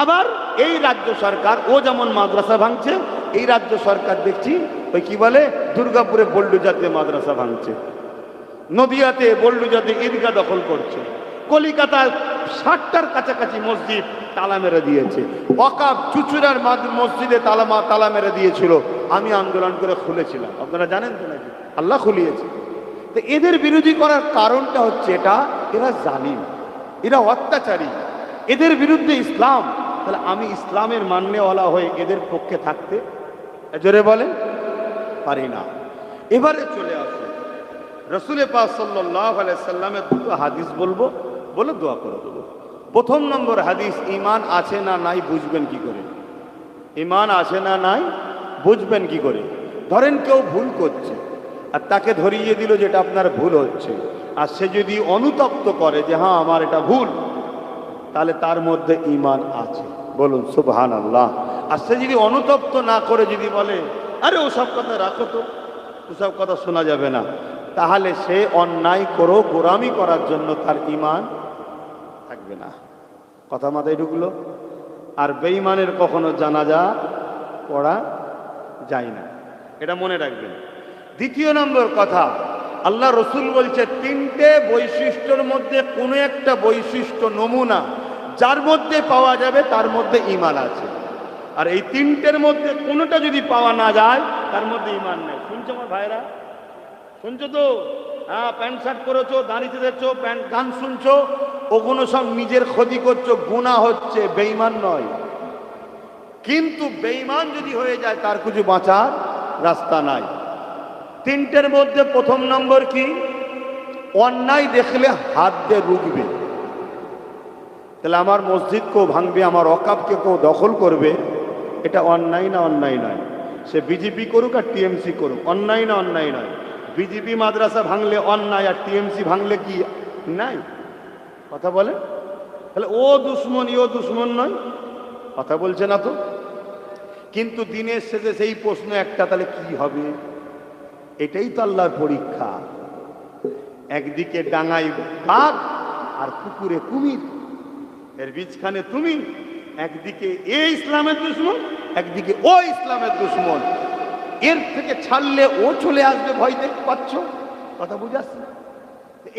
আবার এই রাজ্য সরকার, ও যেমন মাদ্রাসা ভাঙছে, এই রাজ্য সরকার দেখছি ওই কি বলে দুর্গাপুরে বোল্ডুজাতে মাদ্রাসা ভাঙছে, নদিয়াতে বোল্ডুজাতে ঈদগাহ দখল করছে, কলিকাতায় 60টার কাছাকাছি মসজিদ তালা মেরে দিয়েছে, ওয়াকফ চুচুড়ার মসজিদে তালা মেরে দিয়েছিল, আমি আন্দোলন করে খুলেছিলাম, আপনারা জানেন তো নাকি? আল্লাহ খুলিয়েছে। তো এদের বিরোধী করার কারণটা হচ্ছে এটা, এরা জালিম, এরা অত্যাচারী, এদের বিরুদ্ধে ইসলাম। তাহলে আমি ইসলামের মান্যওয়ালা হয়ে এদের পক্ষে থাকতে জোরে বলেন পারি না। এবারে চলে আসে রসুল পাক সাল্লাল্লাহু আলাইহি সাল্লামের দুটো হাদিস বলবো, বলে দোয়া করে দেবো। প্রথম নম্বর হাদিস, ঈমান আছে না নাই বুঝবেন কি করে? ঈমান আছে না নাই বুঝবেন কি করে? ধরেন কেউ ভুল করছে আর তাকে ধরিয়ে দিল যেটা আপনার ভুল হচ্ছে, আর সে যদি অনুতপ্ত করে যে হ্যাঁ আমার এটা ভুল, তাহলে তার মধ্যে ঈমান আছে, বলুন সুবহানাল্লাহ। আর সে যদি অনুতপ্ত না করে যদি বলে আরে ওসব কথা রাখো তো, ওসব কথা শোনা যাবে না, তাহলে সে অন্যায় করো গোরামি করার জন্য তার ঈমান থাকবে না। কথা মাথায় ঢুকলো? আর বেঈমানের কখনো জানাজা পড়া যায় না, এটা মনে রাখবেন। দ্বিতীয় নম্বর কথা, আল্লাহ রসুল বলছে তিনটে বৈশিষ্ট্যের মধ্যে কোনো একটা বৈশিষ্ট্য নমুনা যার মধ্যে পাওয়া যাবে তার মধ্যে ঈমান আছে, আর এই তিনটের মধ্যে কোনোটা যদি পাওয়া না যায় তার মধ্যে ঈমান নেই। শুনছো আমার ভাইরা? শুনছো তো? হ্যাঁ, প্যান্ট শার্ট পরেছো, দাঁড়িয়ে দেখছো, প্যান্ট গান শুনছো, ওগুলো সব নিজের ক্ষতি করছো, গুনাহ হচ্ছে, বেঈমান নয়। কিন্তু বেঈমান যদি হয়ে যায় তার কিছু বাঁচার রাস্তা নাই। তিনটের মধ্যে প্রথম নম্বর কি? অন্যায় দেখলে হাত দিয়ে রুখবে। তাহলে আমার মসজিদ কেউ ভাঙবে, আমার ওয়াকফকে কেউ দখল করবে, এটা অন্যায় না? অন্যায় নয়। সে বিজেপি করুক আর টিএমসি করুক, অন্যায় না? অন্যায় নয়। বিজেপি মাদ্রাসা ভাঙলে অন্যায়, আর টিএমসি ভাঙলে কি নাই? কথা বলে? তাহলে ও দুশ্মন ও দুশ্মন নয়? কথা বলছে না তো? কিন্তু দিনের শেষে সেই প্রশ্ন একটা, তাহলে কি হবে? এটাই তো আল্লাহর পরীক্ষা। একদিকে ডাঙায় বাঘ আর পুকুরে কুমির, এর বীজখানে তুমি। একদিকে এ ইসলামের দুশ্মন, একদিকে ও ইসলামের দুশ্মন। এর থেকে ছাড়লে ও চলে আসবে, ভয় দেখতে পাচ্ছ? কথা বুঝাচ্ছে?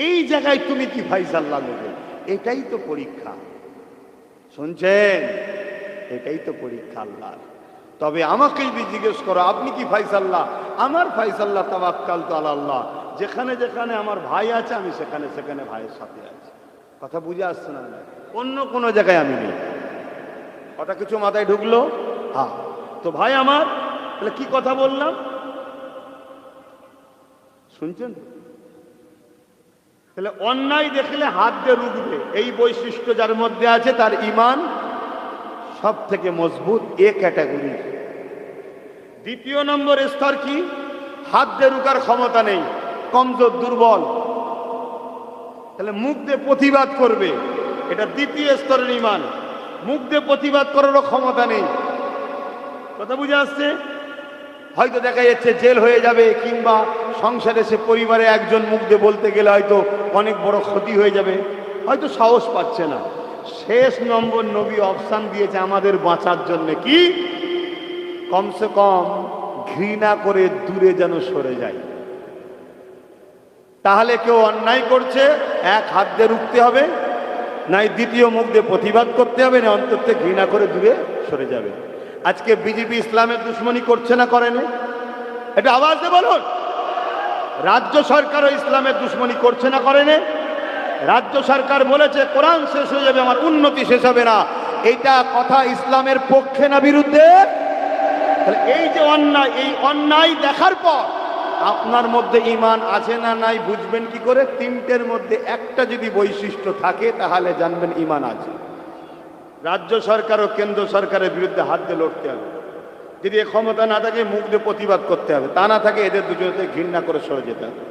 এই জায়গায় তুমি কি ফায়সালা নেবে? এটাই তো পরীক্ষা। শুনছেন? এটাই তো পরীক্ষা আল্লাহ। তবে আমাকে যদি জিজ্ঞেস করো আপনি কি ফায়সাল্লাহ, আমার ফায়সাল্লাহ তাওয়াক্কালতু আলাল্লাহ। যেখানে যেখানে আমার ভাই আছে আমি সেখানে সেখানে ভাইয়ের সাথে আছি। কথা বুঝে আসছে না? অন্য কোনো জায়গায় আমি নেই। কথা কিছু মাথায় ঢুকলো? হ্যাঁ। তো ভাই আমার, তাহলে কি কথা বললাম শুনছেন? তাহলে অন্যায় দেখলে হাত দিয়ে রুখবে, এই বৈশিষ্ট্য যার মধ্যে আছে তার ঈমান সব থেকে মজবুত, এ ক্যাটাগরি। দ্বিতীয় নম্বর স্তর কি? হাত দিয়ে রুকার ক্ষমতা নেই, কমজোর, দুর্বল। তাহলে মুখ দিয়ে প্রতিবাদ করবে, এটা দ্বিতীয় স্তরের ঈমান। মুখ দিয়ে প্রতিবাদ করারও ক্ষমতা নেই। কথা বুঝে আসছে? হয়তো দেখা যাচ্ছে জেল হয়ে যাবে, কিংবা সংসারে সে পরিবারে একজন মুখ দিয়ে বলতে গেলে হয়তো অনেক বড় ক্ষতি হয়ে যাবে, হয়তো সাহস পাচ্ছে না। শেষ নম্বর নবী অপশান দিয়েছে আমাদের বাঁচার জন্য, কি? কমসে কম ঘৃণা করে দূরে যেন সরে যায়। তাহলে কেউ অন্যায় করছে, এক হাত দিয়ে রুখতে হবে, নাই দ্বিতীয় মুখ দিয়ে প্রতিবাদ করতে হবে, না অন্তত ঘৃণা করে দূরে সরে যাবে। আজকে বিজেপি ইসলামের দুশ্মনী করছে না, করেনি? এটা আওয়াজ দিয়ে বলুন। রাজ্য সরকারও ইসলামের দুশ্মনী করছে না, করেনি? রাজ্য সরকার বলেছে কোরআন শেষ হয়ে যাবে, আমার উন্নতি শেষ হবে না। এইটা কথা ইসলামের পক্ষে না বিরুদ্ধে? তাহলে এই যে অন্যায়, এই অন্যায় দেখার পর আপনার মধ্যে ঈমান আছে না নাই বুঝবেন কি করে? তিনটের মধ্যে একটা যদি বৈশিষ্ট্য থাকে তাহলে জানবেন ঈমান আছে। রাজ্য সরকার ও কেন্দ্র সরকারের বিরুদ্ধে হাত দিয়ে লড়তে হবে। যদি এ ক্ষমতা না থাকে মুখ দিয়ে প্রতিবাদ করতে হবে, তা না থাকে এদের দুজনকে ঘৃণা করে সরে যেতে হবে।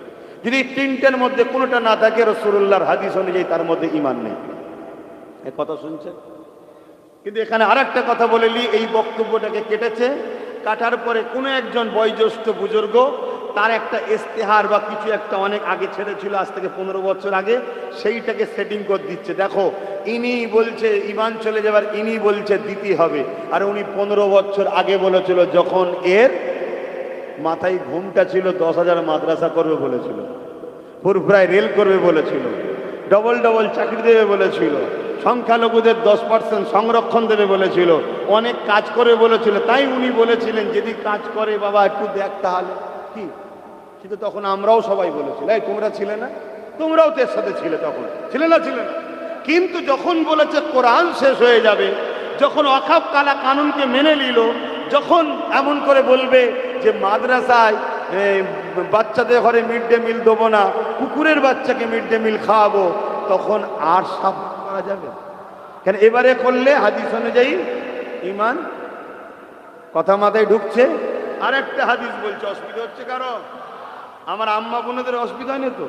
যদি তিনটের মধ্যে কোনোটা না থাকে, রাসূলুল্লাহর হাদিস অনুযায়ী তার মধ্যে ঈমান নেই। এ কথা শুনছেন? কিন্তু এখানে আর একটা কথা বলেলি, এই বক্তব্যটাকে কেটেছে। কাটার পরে কোনো একজন বয়োজ্যেষ্ঠ বুজুর্গ তার একটা ইস্তেহার বা কিছু একটা অনেক আগে ছেড়েছিল, আজ থেকে 15 বছর আগে, সেইটাকে সেটিং করে দিচ্ছে। দেখো, ইনি বলছে ঈমান চলে যাবার, ইনি বলছে দিতে হবে। আর উনি 15 বছর আগে বলেছিল, যখন এর মাথায় ঘুমটা ছিল, 10,000 মাদ্রাসা করবে বলেছিল, পুরপুরায় রেল করবে বলেছিল, ডবল ডবল চাকরি দেবে বলেছিল, সংখ্যালঘুদের 10% সংরক্ষণ দেবে বলেছিল, অনেক কাজ করে বলেছিল। তাই উনি বলেছিলেন যদি কাজ করে বাবা একটু দেখ তাহলে কি। কিন্তু তখন আমরাও সবাই বলেছিলাম, এই তোমরা ছিলে না? তোমরাও তো এর সাথে ছিলে, তখন ছিলে না? ছিলে না? কিন্তু যখন বলেছে কোরআন শেষ হয়ে যাবে, যখন ওয়াকফ কালা কানুনকে মেনে নিল, যখন এমন করে বলবে যে মাদ্রাসায় বাচ্চাদের ঘরে মিড ডে মিল দেবো না, কুকুরের বাচ্চাকে মিড ডে মিল খাওয়াবো, তখন আর সাবধান করা যাবে কেন? এবারে করলে হাদিস অনুযায়ী ঈমান। কথা মাথায় ঢুকছে? আর একটা হাদিস বলছে, অসুবিধা হচ্ছে কারো? আমার আম্মা বোনদের অসুবিধা হয়নি তো?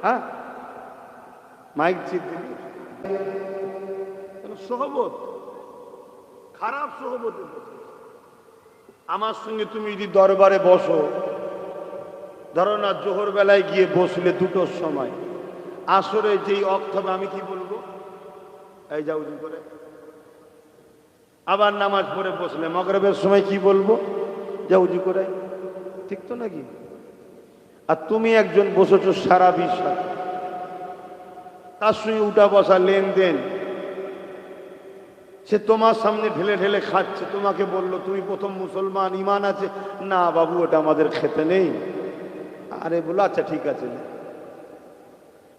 হ্যাঁ, মাইক চিপ দিবি, সহবত খারাপ সোহবতে বসে। আমার সঙ্গে তুমি যদি দরবারে বসো, ধরো না জোহর বেলায় গিয়ে বসলে 2টোর সময়, আসরে যেই অক্ত হবে আমি কি বলবো, এই যাও উজু করে। আবার নামাজ পড়ে বসলে মাগরিবের সময় কি বলবো, যা উজু করে। ঠিক তো নাকি? আর তুমি একজন বসেছো সারা বিশ্বাস, তার সঙ্গে উঠা বসা লেনদেন, সে তোমার সামনে ঢেলে ঢেলে খাচ্ছে, তোমাকে বললো তুমি প্রথম মুসলমান, ইমান আছে? না বাবু, এটা আমাদের খেতে নেই। আরে বলো আচ্ছা ঠিক আছে।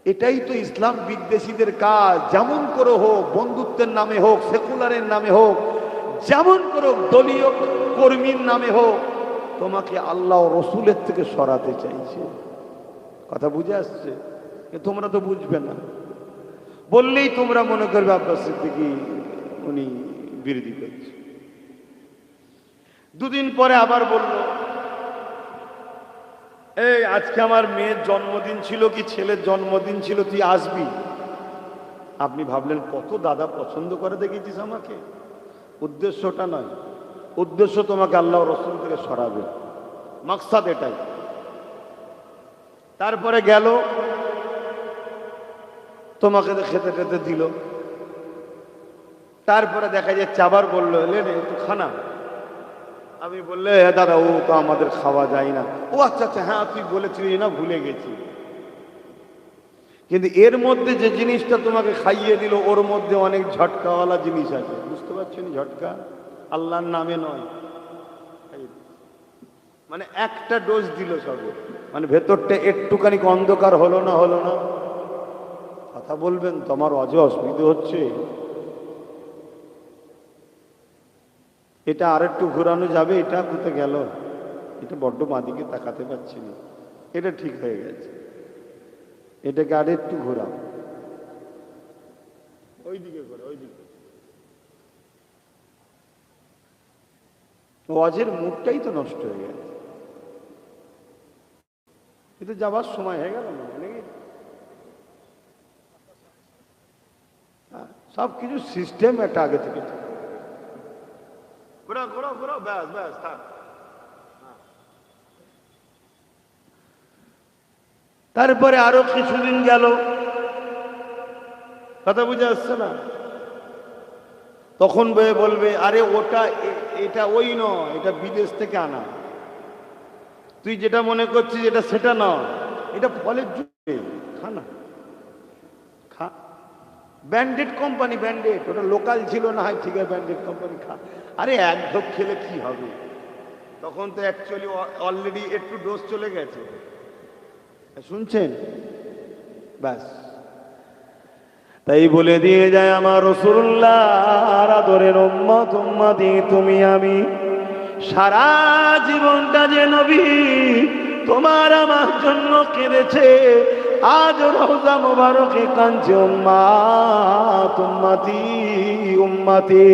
এটাই তো ইসলাম বিদ্বেষীদের কাজ। যেমন করে হোক, বন্ধুত্বের নামে হোক, সেকুলারের নামে হোক, যেমন করে দলীয় কর্মীর নামে হোক, তোমাকে আল্লাহ ও রসুলের থেকে সরাতে চাইছে। কথা বুঝে আসছে? তোমরা তো বুঝবে না, বললেই তোমরা মনে করবে আব্বাস সিদ্দিকী উনি বিরোধী করছে। 2 দিন পরে আবার বলল, এই আজকে আমার মেয়ের জন্মদিন ছিল কি ছেলের জন্মদিন ছিল, তুই আসবি? আপনি ভাবলেন কত দাদা পছন্দ করে দেখেছিস আমাকে। উদ্দেশ্যটা নয়, উদ্দেশ্য তোমাকে আল্লাহ রসুল থেকে সরাবে, মাকসাদ এটাই। তারপরে গেল, তোমাকে খেতে খেতে দিল। তারপরে দেখা যাচ্ছে আবার বললো এলে একটু খানা। আমি বললে দাদা ও তো আমাদের খাওয়া যায় না। ও আচ্ছা আচ্ছা, হ্যাঁ তুই বলেছিলি না, ভুলে গেছি। কিন্তু এর মধ্যে যে জিনিসটা তোমাকে খাইয়ে দিল, ওর মধ্যে অনেক ঝটকাওয়ালা জিনিস আছে, বুঝতে পারছেন? ঝটকা আল্লাহর নামে নয়, মানে একটা ডোজ দিল সবে, মানে ভেতরটা একটুখানি অন্ধকার হলো না, হলো না। কথা বলবেন, তোমার অজে অসুবিধা হচ্ছে, এটা আরেকটু ঘোরানো যাবে, এটা কোথায় গেল, এটা বড্ড বাঁদিকে তাকাতে পারছি না, এটা ঠিক হয়ে গেছে, এটাকে আর একটু ঘোরাও, ওইদিকে করে, ওইদিকে। ওয়াজের মুডটাই তো নষ্ট হয়ে গেছে, কিন্তু যাবার সময় হয়ে গেল নাকি? সব কিছু সিস্টেম একটা আগে থেকে ঘোরা ঘোরা ঘোরা, ব্যাস ব্যাস থাক। তারপরে আরো কিছুদিন গেল, কথা বুঝে আসছে না? তখন বলবে আরে ওটা এটা ওই নয়, এটা বিদেশ থেকে আনা, তুই যেটা মনে করছিস এটা সেটা নয়, এটা ফলের জুড়ে খানা, খা। ব্যান্ডেড কোম্পানি, ব্যান্ডেড, ওটা লোকাল ছিল না, হয় ঠিক আছে ব্যান্ডেড কোম্পানি খা। আরে এক ঢোক খেলে কি হবে, তখন তো অ্যাকচুয়ালি অলরেডি একটু ডোজ চলে গেছে, শুনছেন? ব্যাস, তাই বলে দিয়ে যায় আমার রাসূলুল্লাহর আদরের উম্মত উম্মতি তুমি আমি, সারা জীবনটা যে নবী তোমার আমার জন্য কেঁদেছে, আজ রওজা মুবারকে কাঁদছে উম্মত উম্মতি উম্মতি।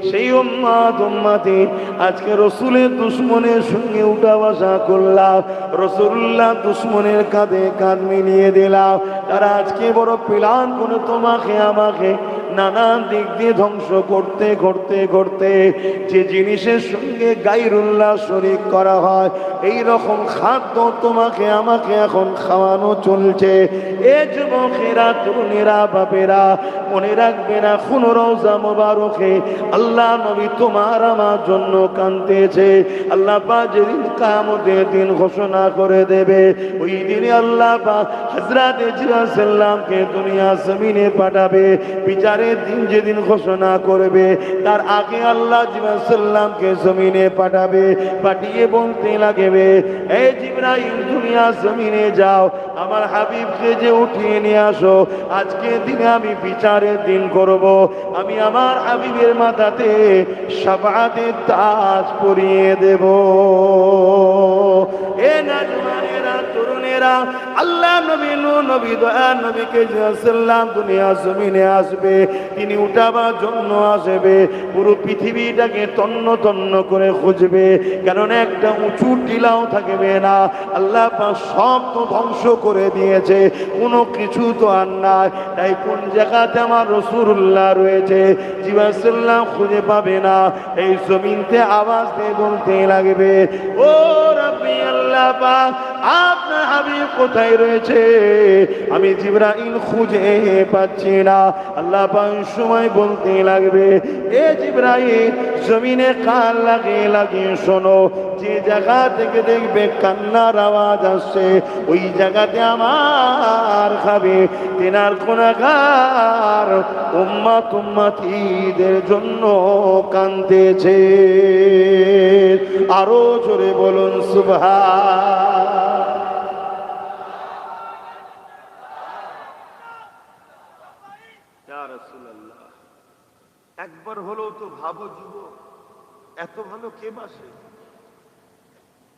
সেই উম্মত উম্মতি আজকে রসুলের দুশ্মনের সঙ্গে উঠা বসা করলাম, রসুল্লাহ দুশ্মনের কাঁধে কাঁধ মিলিয়ে দিলাম। তারা আজকে বড় প্ল্যান করে তোমাকে আমাকে নানান দিক দিয়ে ধ্বংস করতে করতে করতে, যে জিনিসের সঙ্গে গায়রুল্লাহ শরীক করা হয় এই রকম খাদ্য তোমাকে আমাকে এখন খাওয়ানো চলছে। এ যুবকেরা, তরুণেরা, বাপেরা, মনে রাখবে না কোন রওজা মুবারকে আল্লাহ নবী তোমার আমার জন্য কাঁদতেছে। আল্লাহ পাক যেদিন কিয়ামতের দিন ঘোষণা করে দেবে, ওই দিনে আল্লাহ পাক হযরত জিবরাইল সাল্লামকে দুনিয়া জমিনে পাঠাবে। বিচারের দিন যেদিন ঘোষণা করবে, তার আগে আল্লাহ জিবরাইল সাল্লামকে জমিনে পাঠাবে, পাঠিয়ে বলতে লাগবে, এই জিবরাইল দুনিয়া জমিনে যাও, আমার হাবিবকে যে উঠিয়ে নিয়ে আসো, আজকে দিনে আমি বিচারের দিন করব, আমি আমার হাবিবের মাথাতে শাফাআতের তাজ পরিয়ে দেব। এ নওজওয়ানেরা, তরুণেরা, আল্লাহ নবী নূহ নবী দয়ার নবীকে সাল্লাম দুনিয়া জমিনে আসবে, তিনি উঠাবার জন্য আসবে, পুরো পৃথিবীটাকে তন্ন তন্ন করে খুঁজবে, কারণ একটা উঁচু টিলাও থাকবে না। আল্লাহ পাক সব তো ধ্বংস করে দিয়েছে, কোনো কিছু তো আর নাই। তাই কোন জায়গাতে আমার রাসূলুল্লাহ রয়েছে জিবাসাল্লাম খুঁজে পাবে না। এই জমিনতে আওয়াজ দিয়ে বলতে লাগবে, ও রাব্বি আল্লাহ পাক, আপনার হাবিব কোথায় রয়েছে? আমি জিবরাইল খুঁজে পাচ্ছি না। আল্লাহ পাক সময় বলতে লাগবে, এ জিবরাইল জমিনে কান লাগিয়ে লাগিয়ে শোনো, যে জায়গা থেকে দেখবে কান্নার আওয়াজ আসছে ওই জায়গাতে আমার খাবে তেনার গুনাহগার উম্মত উম্মতীদের জন্য কাঁদতেছে। আরো জোরে বলুন সুবহান। ইয়া রাসূলুল্লাহ, একবার হলেও তো ভাবো যুবক, এত ভালো কে বাসে?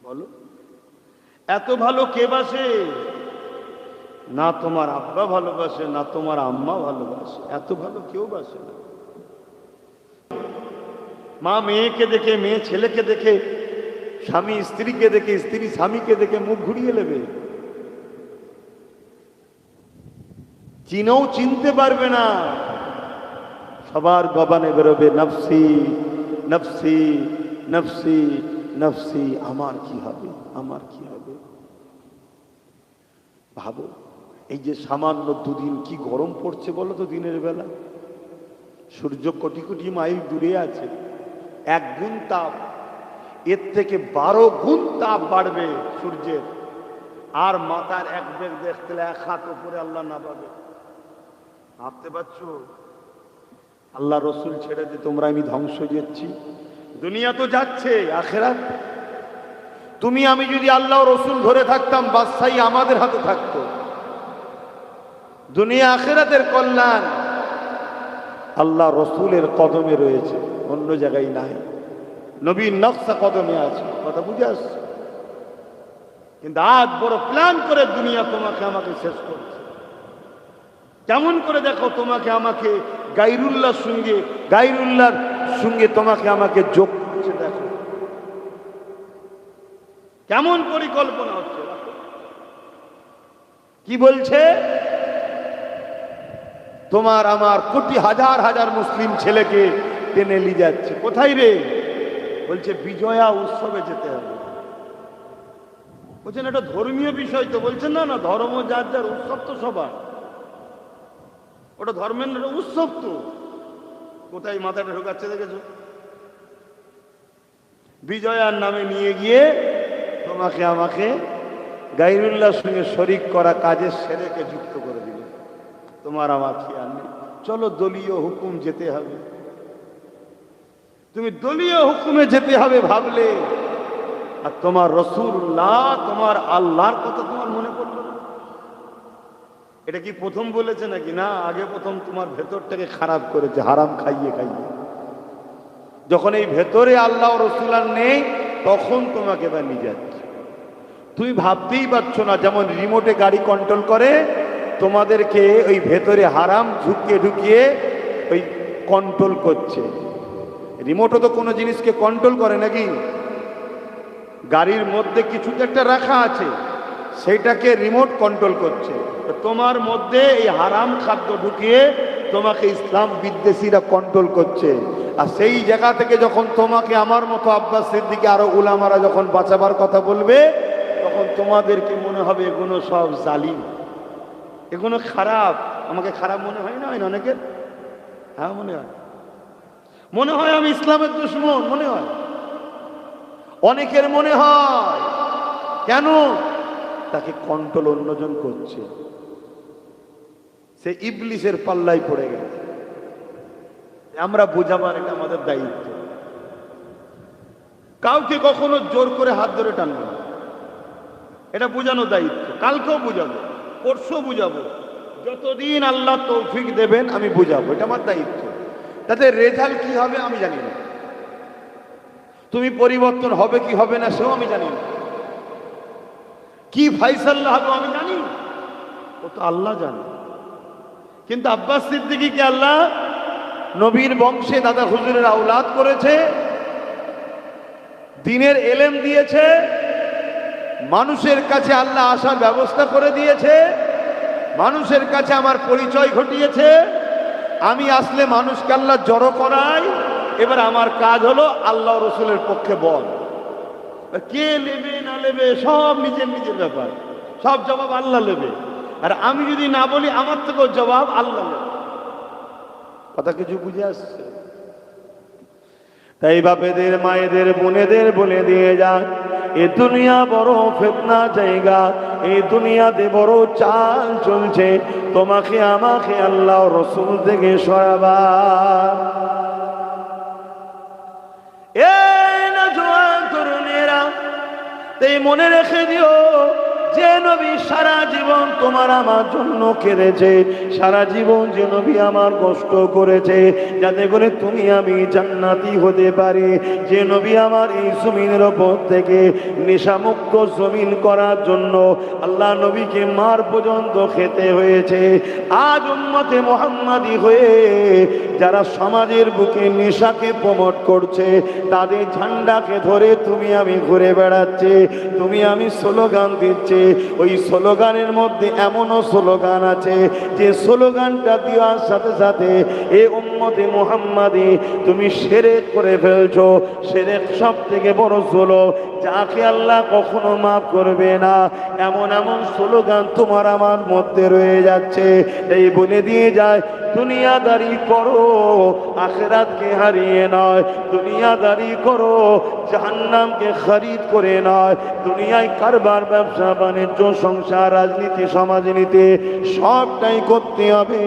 বলো, এত ভালো কে বাসে? না তোমার আব্বা ভালোবাসে, না তোমার আম্মা ভালোবাসে, এত ভালো কেউ বাসে না। মা মেয়েকে দেখে, মেয়ে ছেলেকে দেখে, স্বামী স্ত্রীকে দেখে, স্ত্রী স্বামীকে দেখে মুখ ঘুরিয়ে নেবে, চিনেও চিনতে পারবে না। সবার জবানে বেরোবে নফসি নফসি নফসি নফসি, আমার কি হবে, আমার কি হবে। ভাবো, এই যে সামান্য দুদিন কি গরম পড়ছে বলো তো দিনের বেলা। সূর্য কোটি কোটি মাইল দূরে আছে, 1 গুণ তাপ, এর থেকে 12 গুণ তাপ বাড়বে সূর্যের। আর মাথার এক বেগ দেখতে 1 হাত উপরে আল্লাহ না পাবে। ভাবতে পারছো? আল্লাহ রসুল ছেড়ে দিয়ে তোমরা আমি ধ্বংস যাচ্ছি। দুনিয়া তো যাচ্ছে, আখেরাত। তুমি আমি যদি আল্লাহ রসুল ধরে থাকতাম, বাদশাহী আমাদের হাতে থাকতো। দুনিয়া আখেরাতের কল্যাণ আল্লাহ রসুলের কদমে রয়েছে, অন্য জায়গায় নাই। নবীর নকশা কদমে আছে, কথা বুঝে আসছে। কিন্তু আজ বড় প্ল্যান করে দুনিয়া তোমাকে আমাকে শেষ করছে। কেমন করে দেখো, তোমাকে আমাকে গায়রুল্লাহর সঙ্গে তোমাকে আমাকে যোগ করছে। দেখো কেমন পরিকল্পনা হচ্ছে। কি বলছে? তোমার আমার কোটি হাজার হাজার মুসলিম ছেলেকে টেনে নিয়ে যাচ্ছে। কোথায় রে? বলছে বিজয়া উৎসবে যেতে হবে। বলছেন এটা ধর্মীয় বিষয় তো? বলছেন না না, ধর্ম যার যার, উৎসব তো সবার। ওটা ধর্মের উৎসব তো। কোথায় মাথাটা ঢোকাচ্ছে দেখেছো? বিজয়ার নামে নিয়ে গিয়ে তোমাকে আমাকে গায়রুল্লাহর সঙ্গে শরিক করা কাজের সেরেকে যুক্ত করে দিল। তোমার আমার খেয়াল নেই। চলো দলীয় হুকুম যেতে হবে। তুমি দলীয় হুকুমে যেতে হবে ভাবলে, আর তোমার রাসূলুল্লাহ, তোমার আল্লাহর কথা তোমার মনে পড়লো না। এটা কি প্রথম বলেছে নাকি? না, আগে প্রথম তোমার ভেতরটাকে খারাপ করেছে, হারাম খাইয়ে খাইয়ে। যখন এই ভেতরে আল্লাহ রসুল আর নেই, তখন তোমাকে বা নিয়ে যাচ্ছে। তুমি ভাবতেই পারছো না। যেমন রিমোটে গাড়ি কন্ট্রোল করে, তোমাদেরকে ওই ভেতরে হারাম ঢুকিয়ে ওই কন্ট্রোল করছে। রিমোটও তো কোনো জিনিসকে কন্ট্রোল করে নাকি? গাড়ির মধ্যে কিছু একটা রাখা আছে, সেইটাকে রিমোট কন্ট্রোল করছে। তোমার মধ্যে এই হারাম খাদ্য ঢুকিয়ে তোমাকে ইসলাম বিদ্বেষীরা কন্ট্রোল করছে। আর সেই জায়গা থেকে যখন তোমাকে আমার মতো আব্বাস সিদ্দিকী আরো উলামারা যখন বাঁচাবার কথা বলবে, তখন তোমাদেরকে মনে হবে এগুলো সব জালিম, এগুলো খারাপ। আমাকে খারাপ মনে হয় না? হয় না অনেকের? হ্যাঁ মনে হয়। মনে হয় আমি ইসলামের দুশমন, মনে হয় অনেকের মনে হয়। কেন? তাকে কন্ট্রোল অন্যজন করছে, সে ইবলিসের পাল্লায় পড়ে গেছে। আমরা বোঝাবার এটা আমাদের দায়িত্ব। কাউকে কখনো জোর করে হাত ধরে টানবো না, এটা বোঝানো দায়িত্ব। কালকেও বুঝাবো, পরশু বুঝাবো, যতদিন আল্লাহ তৌফিক দেবেন আমি বুঝাবো, এটা আমার দায়িত্ব। তাতে রেজাল্ট কি হবে আমি জানি না, তুমি পরিবর্তন হবে কি হবে না সেও আমি জানি না। কি ফাইসাল্লা হবে আমি জানি, ও তো আল্লাহ জানে। কিন্তু আব্বাস সিদ্দিকীকে আল্লাহ নবীর বংশে দাদা হুজুরের আওলাদ করেছে, দ্বীনের এলেম দিয়েছে, মানুষের কাছে আল্লাহ আসার ব্যবস্থা করে দিয়েছে, মানুষের কাছে আমার পরিচয় ঘটিয়েছে। আমি আসলে মানুষকে আল্লাহ জড়ো করাই। এবার আমার কাজ হলো আল্লাহ রসুলের পক্ষে বল। কে নেবে না নেবে সব নিজের নিজের ব্যাপার, সব জবাব আল্লাহ নেবে। আর আমি যদি না বলি আমার থেকেও জবাব আল্লাহ নেবে। কথা কিছু বুঝে আসছে? তাই বাপেদের মায়েদের বোনেদের বলে দিয়ে যান, এ দুনিয়া বড় ফিতনা জায়গা, এই দুনিয়াতে বড় চাল চলছে, তোমাকে আমাকে আল্লাহ রসুল থেকে সরাবার। এই না জোয়ান তরুণেরা, তাই মনে রেখে দিও যে নবী সারা জীবন তোমার আমার জন্য কেঁদেছে, সারা জীবন যে নবী আমার কষ্ট করেছে যাতে করে তুমি আমি জান্নাতি হতে পারি, যে নবী আমার এই জমিনের ওপর থেকে নেশামুক্ত জমিন করার জন্য আল্লাহ নবীকে মার পর্যন্ত খেতে হয়েছে। আজ উম্মতে মুহাম্মাদি হয়ে যারা সমাজের বুকে নেশাকে প্রমোট করছে, তাদের ঝান্ডাকে ধরে তুমি আমি ঘুরে বেড়াচ্ছে, তুমি আমি স্লোগান দিচ্ছে। ওই স্লোগানের মধ্যে এমনও স্লোগান আছে যে স্লোগানটা দেওয়ার সাথে সাথে এ উম্মতে মুহাম্মাদি তুমি শিরক করে ফেলছো। শিরক সব থেকে বড় জুলুম, যাকে আল্লাহ কখনো মাফ করবে না। এমন এমন স্লোগান তোমার আমার মধ্যে রয়ে যাচ্ছে। এই বলে দিয়ে যায়, দুনিয়াদারি করো আখিরাতকে হারিয়ে নয়, দুনিয়াদারি করো জাহান্নামকে খরিদ করে নয়। দুনিয়ায় কারবার, ব্যবসা বাণিজ্য, সংসার, রাজনীতি, সমাজনীতি সবটাই করতে হবে,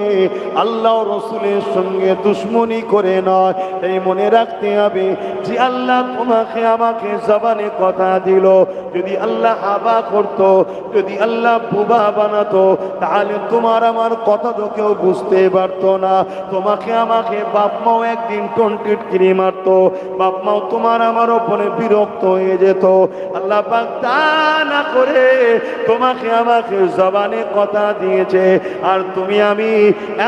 আল্লাহ রসুলের সঙ্গে দুশ্মনী করে নয়। এই মনে রাখতে হবে যে আল্লাহ তোমাকে আমাকে জবানে কথা দিল, যদি আল্লাহ হাবা করত, যদি আল্লাহ বুবা বানাতো, তাহলে তোমার আমার কথা তো কেউ বুঝতে পারতো না। তোমাকে আমাকে বাপ মাও একদিন টন্টিটকিরি মারতো, বাপ মাও তোমার আমার ওপরে বিরক্ত হয়ে যেত। আল্লাহ পাক তা না করে তোমাকে আমাকে জবানে কথা দিয়েছে, আর তুমি আমি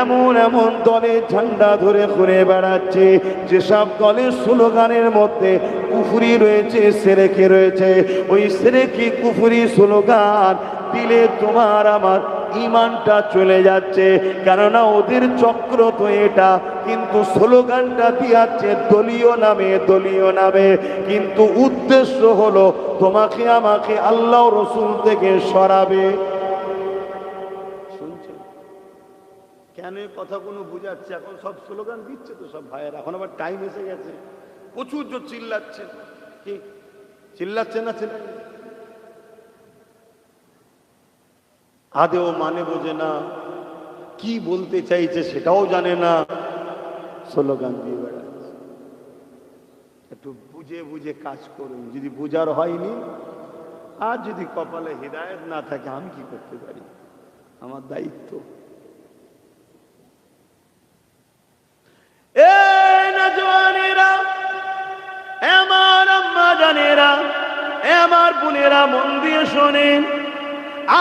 এমন এমন দলের ঝান্ডা ধরে ঘুরে বেড়াচ্ছি যেসব দলের স্লোগানের মধ্যে কুফরি রয়েছে, শিরকি রয়েছে। ওই শিরকি কুফরি স্লোগান দিলে তোমার আমার ইমানটা চলে যাচ্ছে, কেননা ওদের চক্র তো এটা। কিন্তু স্লোগানটা দিয়াচ্ছে দলীয় নামে, দলীয় নামে, কিন্তু উদ্দেশ্য হলো তোমাকে আমাকে আল্লাহ রসুল থেকে সরাবে। শুনছেন কেন কথা কোনো বুঝাচ্ছে? এখন সব স্লোগান দিচ্ছে তো সব ভাইয়ের, এখন আবার টাইম এসে গেছে। প্রচুর জোর চিল্লাচ্ছে। কি চিল্লাচ্ছে না? আদেও মানে বোঝে না, কি বলতে চাইছে সেটাও জানে না, স্লোগান দিয়ে বেড়াচ্ছে। একটু বুঝে বুঝে কাজ করুন। যদি বুঝার হয়নি, আর যদি কপালে হিদায়াত না থাকে, আমি কি করতে পারি? আমার দায়িত্ব। এই না জওয়ানেরা, আমার আম্মা জানেরা, আমার বোনেরা, মন দিয়ে শোনেন।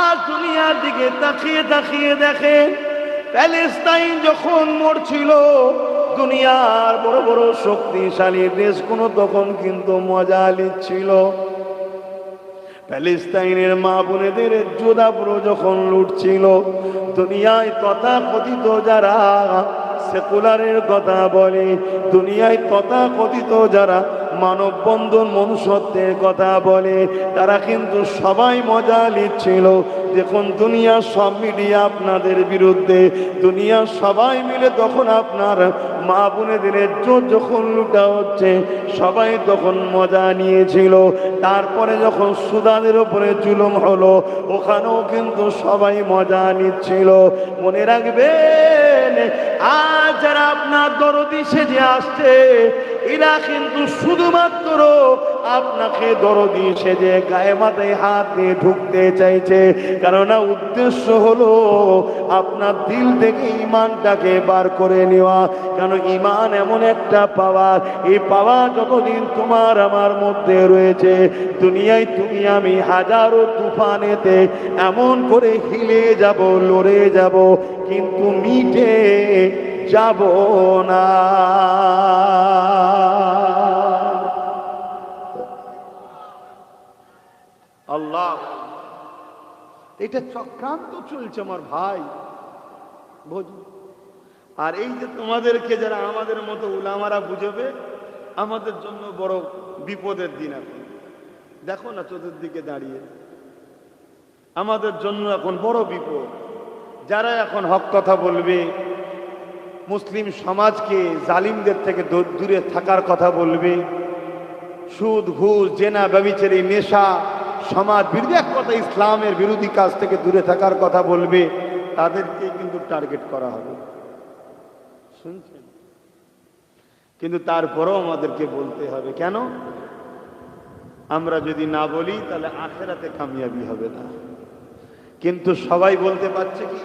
আজ দুনিয়ার দিকে তাকিয়ে তাকিয়ে দেখেন, প্যালেস্তাইন যখন মরছিল, দুনিয়ার বড় বড় শক্তিশালী দেশগুলো তখন কিন্তু মজা নিচ্ছিল। প্যালেস্তাইনের মা বোনেদের যোধাপুর যখন লুটছিল, দুনিয়ায় তথাকথিত যারা সেকুলারের কথা বলে, দুনিয়ায় তথাকথিত যারা মানববন্ধন মনুষ্যত্বের কথা বলে, তারা কিন্তু সবাই মজা নিচ্ছিল। দেখুন দুনিয়ার সব মিডিয়া আপনাদের বিরুদ্ধে, দুনিয়ার সবাই মিলে তখন আপনার মা বোনেদের যখন লুটা হচ্ছে, সবাই তখন মজা নিয়েছিল। তারপরে যখন সুদানের উপরে জুলুম হলো, ওখানেও কিন্তু সবাই মজা নিচ্ছিল। মনে রাখবেন, আজ যারা আপনার দরদি সেজে আসছে, এরা কিন্তু শুধুমাত্র আপনাকে দরদি সেজে গায়ে মাথায় হাত দিয়ে ঢুকতে চাইছে, কেননা উদ্দেশ্য হলো আপনার দিল থেকে ঈমানটাকে বার করে নেওয়া। কেন ঈমান এমন একটা পাওয়ার, এই পাওয়ার যতদিন তোমার আমার মধ্যে রয়েছে, দুনিয়ায় তুমি আমি হাজারো তুফানেতে এমন করে হিলে যাব, লড়ে যাব, কিন্তু মিটে যাব না। আল্লাহ, এটা চক্রান্ত চলছে আমার ভাই, বুঝুন। আর এই যে তোমাদেরকে যারা আমাদের মতো উলামারা বুঝবে, আমাদের জন্য বড় বিপদের দিন এখন। দেখো না চতুর্দিকে দাঁড়িয়ে, আমাদের জন্য এখন বড় বিপদ। যারা এখন হক কথা বলবে, মুসলিম সমাজকে জালিমদের থেকে দূরে থাকার কথা বলবে, সুদ ঘুষ জেনা ব্যভিচারী নেশা সমাজ বিরোধী, এক কথা ইসলামের বিরোধী কাজ থেকে দূরে থাকার কথা বলবে, তাদেরকে কিন্তু টার্গেট করা হবে, শুনছেন? কিন্তু তারপরেও আমাদেরকে বলতে হবে। কেন? আমরা যদি না বলি তাহলে আখেরাতে কামিয়াবি হবে না। কিন্তু সবাই বলতে পারছে কি?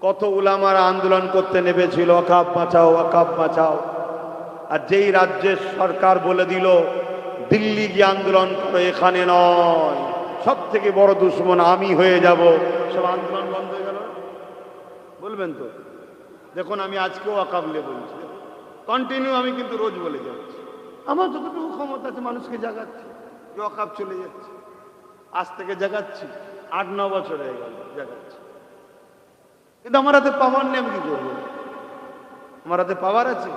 কত উলামারা আন্দোলন করতে নেমেছিল, ওয়াকাফ বাঁচাও, ওয়াকাফ বাঁচাও। আর যেই রাজ্যের সরকার বলে দিল দিল্লি গিয়ে আন্দোলন করো, এখানে নয়, সব থেকে বড় দুশ্মন আমি হয়ে যাব, সব আন্দোলন বন্ধ হয়ে গেল। বলবেন তো? দেখুন, আমি আজকেও ওয়াকাফলে বলছি, কন্টিনিউ আমি কিন্তু রোজ বলে যাচ্ছি। আমার যতটুকু ক্ষমতা আছে মানুষকে জাগাচ্ছি, ওয়াকাফ চলে যাচ্ছে, আজ থেকে জাগাচ্ছি, 8-9 বছর হয়ে গেল জাগাচ্ছি। কিন্তু আমার হাতে পাওয়ার নেই, আমি কি করবো? আমার হাতে পাওয়ার আছে।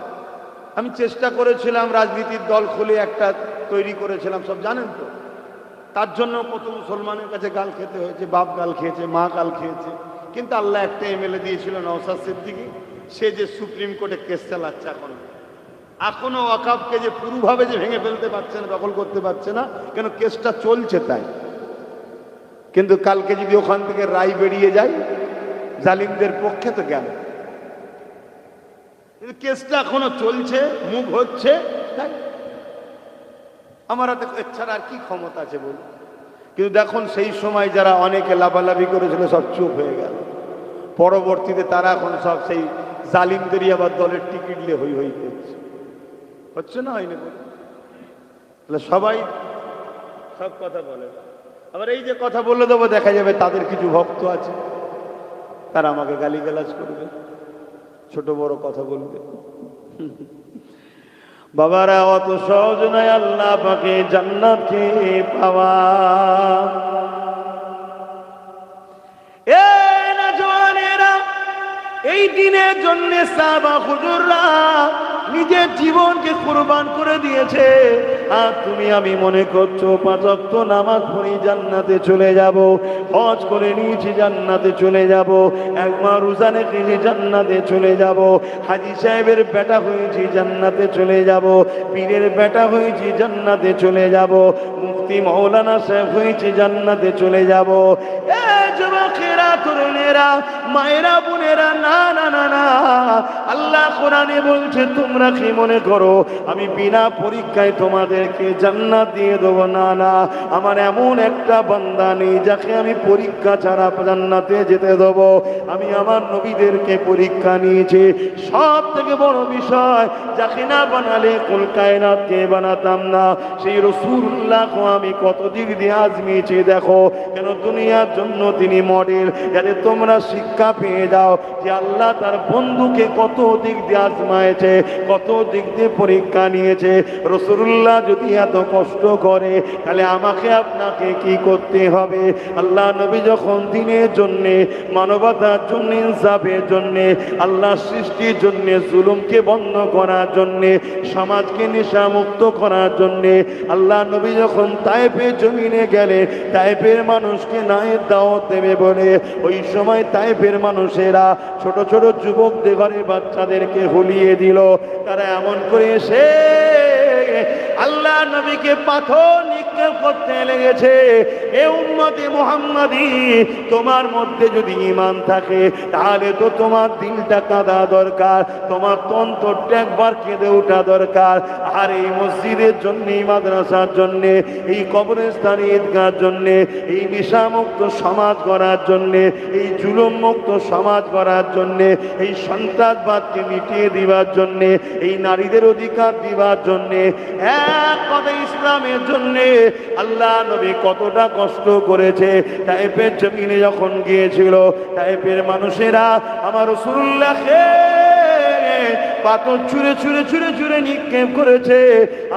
আমি চেষ্টা করেছিলাম, রাজনীতির দল খুলে একটা তৈরি করেছিলাম, সব জানেন তো। তার জন্য কত মুসলমানের কাছে গাল খেতে হয়েছে, বাপ গাল খেয়েছে, মা গাল খেয়েছে। কিন্তু আল্লাহ একটা এমএলএ দিয়েছিল, নওশাদ সিদ্দিকী, সে যে সুপ্রিম কোর্টে কেস চালাচ্ছে এখনো ওয়াকাফকে যে পুরোভাবে যে ভেঙে ফেলতে পারছে না, দখল করতে পারছে না, কেন? কেসটা চলছে তাই। কিন্তু কালকে যদি ওখান থেকে রায় বেরিয়ে যায় জালিমদের পক্ষে, তো গেল। কেসটা এখনো চলছে, মুভ হচ্ছে, তাই আমার হাতে এছাড়া আর কি ক্ষমতা আছে বল? কিন্তু দেখুন, সেই সময় যারা অনেকে লাফালাফি করেছিল সব চুপ হয়ে গেল। পরবর্তীতে তারা এখন সব সেই জালিমদেরই আবার দলের টিকিট নিয়ে হই হই করছে। হচ্ছে না, হয়নি? তাহলে সবাই সব কথা বলে। আবার এই যে কথা বলে দেবো, দেখা যাবে তাদের কিছু ভক্ত আছে, তারা আমাকে গালিগালাজ করবে, ছোট বড় কথা বলবে। বাবারা, অত সহজ নয় আল্লাহ পাকে জান্নাতকে পাওয়া। এই দিনের জন্য সাহাবা হুজুররা নিজের জীবনকে কুরবান করে দিয়েছে। আর তুমি আমি মনে করছো 5 ওয়াক্ত নামাজ পড়ি জান্নাতে চলে যাব, হজ করে নিয়েছি জান্নাতে চলে যাব, একবার রোজা রেখেছি জান্নাতে চলে যাব, হাজী সাহেবের বেটা হয়েছি জান্নাতে চলে যাব, পীরের বেটা হয়েছি জান্নাতে চলে যাব, মুফতি মাওলানা সাহেব হয়েছি জান্নাতে চলে যাব। যুবকেরা, তরুণেরা, মায়েরা, বোনেরা, না না না না, আল্লাহ কোরআনে বলছে তোমরা কি মনে করো আমি বিনা পরীক্ষায় তোমাদেরকে জান্নাত দিয়ে দেবো? না না, আমার এমন একটা বান্দা নেই যাকে আমি পরীক্ষা ছাড়া জান্নাতে যেতে দেবো। আমি আমার নবীদেরকে পরীক্ষা নিয়েছি। সব থেকে বড় বিষয়, যাকে না বানালে কুল কায়নাতকে বানাতাম না, সেই রাসূলুল্লাহকে আমি কত দিক দিয়ে আজমিয়েছি দেখো। কেন? দুনিয়ার জন্য তিনি মডেল, যাতে তোমরা শিক্ষা পেয়ে যাও যে আল্লাহ তার বন্ধুকে কত দিক দিয়ে আজমায়েছে, কত দিক দিয়ে পরীক্ষা নিয়েছে। রাসূলুল্লাহ যদি এত কষ্ট করে, তাহলে আমাকে আপনাকে কি করতে হবে? আল্লাহ নবী যখন দিনের জন্যে, মানবতার জন্য, ইনসাফের জন্যে, আল্লাহ সৃষ্টির জন্যে, জুলুমকে বন্ধ করার জন্যে, সমাজকে নেশামুক্ত করার জন্যে, আল্লাহ নবী যখন তায়েফের জমিনে গেলে, তায়েফের মানুষকে নায়ের দাওয়াত দেবে বলে, ওই সময় তায়েফের মানুষেরা ছোট ছোট যুবকদের ঘরে বাচ্চাদেরকে হুলিয়ে দিল। তারা এমন করে এসে আল্লাহ নবীকে পাথর নিক্ষেপ করতে লেগেছে। এ উম্মতে মুহাম্মাদি, তোমার মধ্যে যদি ঈমান থাকে তাহলে তো তোমার দিলটা কাঁদা দরকার, তোমার অন্তরটা একবার কেঁদে ওঠা দরকার। আর এই মসজিদের জন্য, এই মাদ্রাসার জন্য, এই কবরস্থান ঈদগাহর জন্য, এই নেশামুক্ত সমাজ গড়ার জন্য, এই জুলুম মুক্ত সমাজ গড়ার জন্য, এই সন্ত্রাসবাদকে মিটিয়ে দিবার জন্য, এই নারীদের অধিকার দিবার জন্য, এক কথা ইসলামের জন্য আল্লাহ নবী কতটা কষ্ট করেছে। তায়েফের জমিনে যখন গিয়েছিল, তায়েফের মানুষেরা আমার রাসূলুল্লাহকে পাথর ছুঁড়ে ছুঁড়ে ছুঁড়ে ছুঁড়ে নিক্ষেপ করেছে।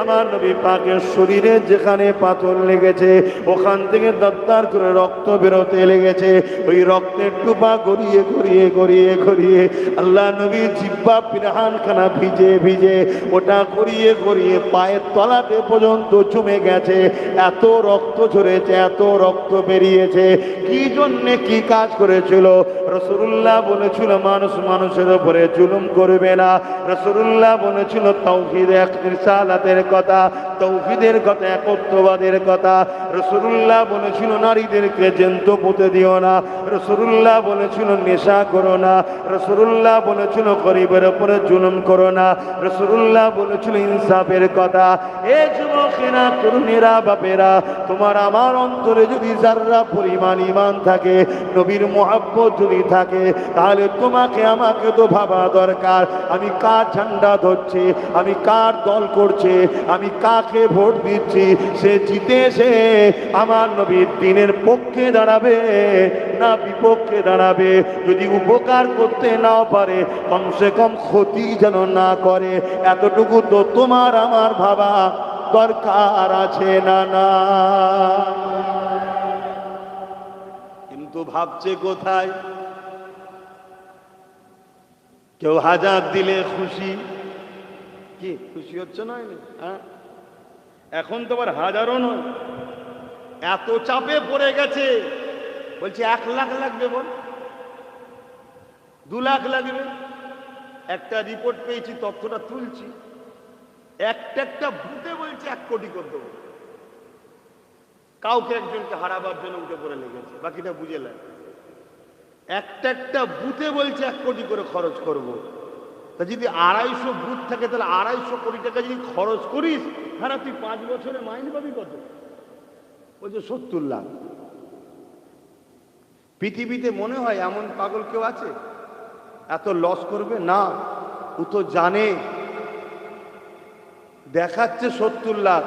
আমার নবী পাকের শরীরে যেখানে পাথর লেগেছে ওখান থেকে দত্তার করে রক্ত বেরোতে লেগেছে। ওই রক্তের টুপা গড়িয়ে গড়িয়ে গড়িয়ে গড়িয়ে আল্লাহ নবী জিব্বা পিরাহানখানা ভিজে ভিজে ওটা গড়িয়ে গড়িয়ে পায়ের তলাতে পর্যন্ত জমে গেছে। এত রক্ত ঝরেছে, এত রক্ত বেরিয়েছে। কি জন্যে কি কাজ করেছিল? রাসূলুল্লাহ বলেছিল মানুষ মানুষের উপরে জুলুম করবে না। রাসূলুল্লাহ বলেছিল তাওহীদ রিসালাতের কথা, তাওহীদের কথা, একত্ববাদের কথা। রাসূলুল্লাহ বলেছিল নারীদেরকে জ্যান্ত পুঁতে দিও না। রাসূলুল্লাহ বলেছিল নেশা করো না। রাসূলুল্লাহ বলেছিল গরিবের উপরে জুলুম করো না। রাসূলুল্লাহ বলেছিল ইনসাফের কথা। এ যুবকেরা, তরুণেরা, বাপেরা, তোমার আমার অন্তরে যদি যাররা পরিমাণ ঈমান থাকে, নবীর মুহাব্বত যদি থাকে, তাহলে তোমাকে আমাকে তো ভাবা দরকার আমি কার ঝান্ডা ধরছি, আমি কার দল করছি, আমি কাকে ভোট দিচ্ছি। সে জিতে এসে আমার নবীর দ্বীনের পক্ষে দাঁড়াবে না বিপক্ষে দাঁড়াবে। যদি উপকার করতে নাও পারে, কমসে কম ক্ষতি যেন না করে, এতটুকু তো তোমার আমার ভাবা দরকার আছে না? না, কিন্তু ভাবছে কোথায়? কেউ 1000 দিলে খুশি, কি খুশি হচ্ছে নয়? হ্যাঁ, এখন তো আবার 1000ও নয়, এত চাপে পড়ে গেছে। বলছে 1 লাখ লাগবে, বল 2 লাখ লাগবে। একটা রিপোর্ট পেয়েছি, তথ্যটা তুলছি, একটা বুথে বলছে 1 কোটি করে দেবো। কাউকে একজনকে হারাবার জন্য উঠে পড়ে লেগেছে, বাকিটা বুঝে লাগে। একটা বুথে বলছে 1 কোটি করে খরচ করব। তা যদি 250 বুথ থাকে তাহলে 250 কোটি টাকা যদি খরচ করিস, হ্যাঁ তুই 5 বছরে মাইনে পাবি কত? বলছে 70 লাখ। পৃথিবীতে মনে হয় এমন পাগল কেউ আছে এত লস করবে? না, ও তো জানে। দেখাচ্ছে 70 লাখ,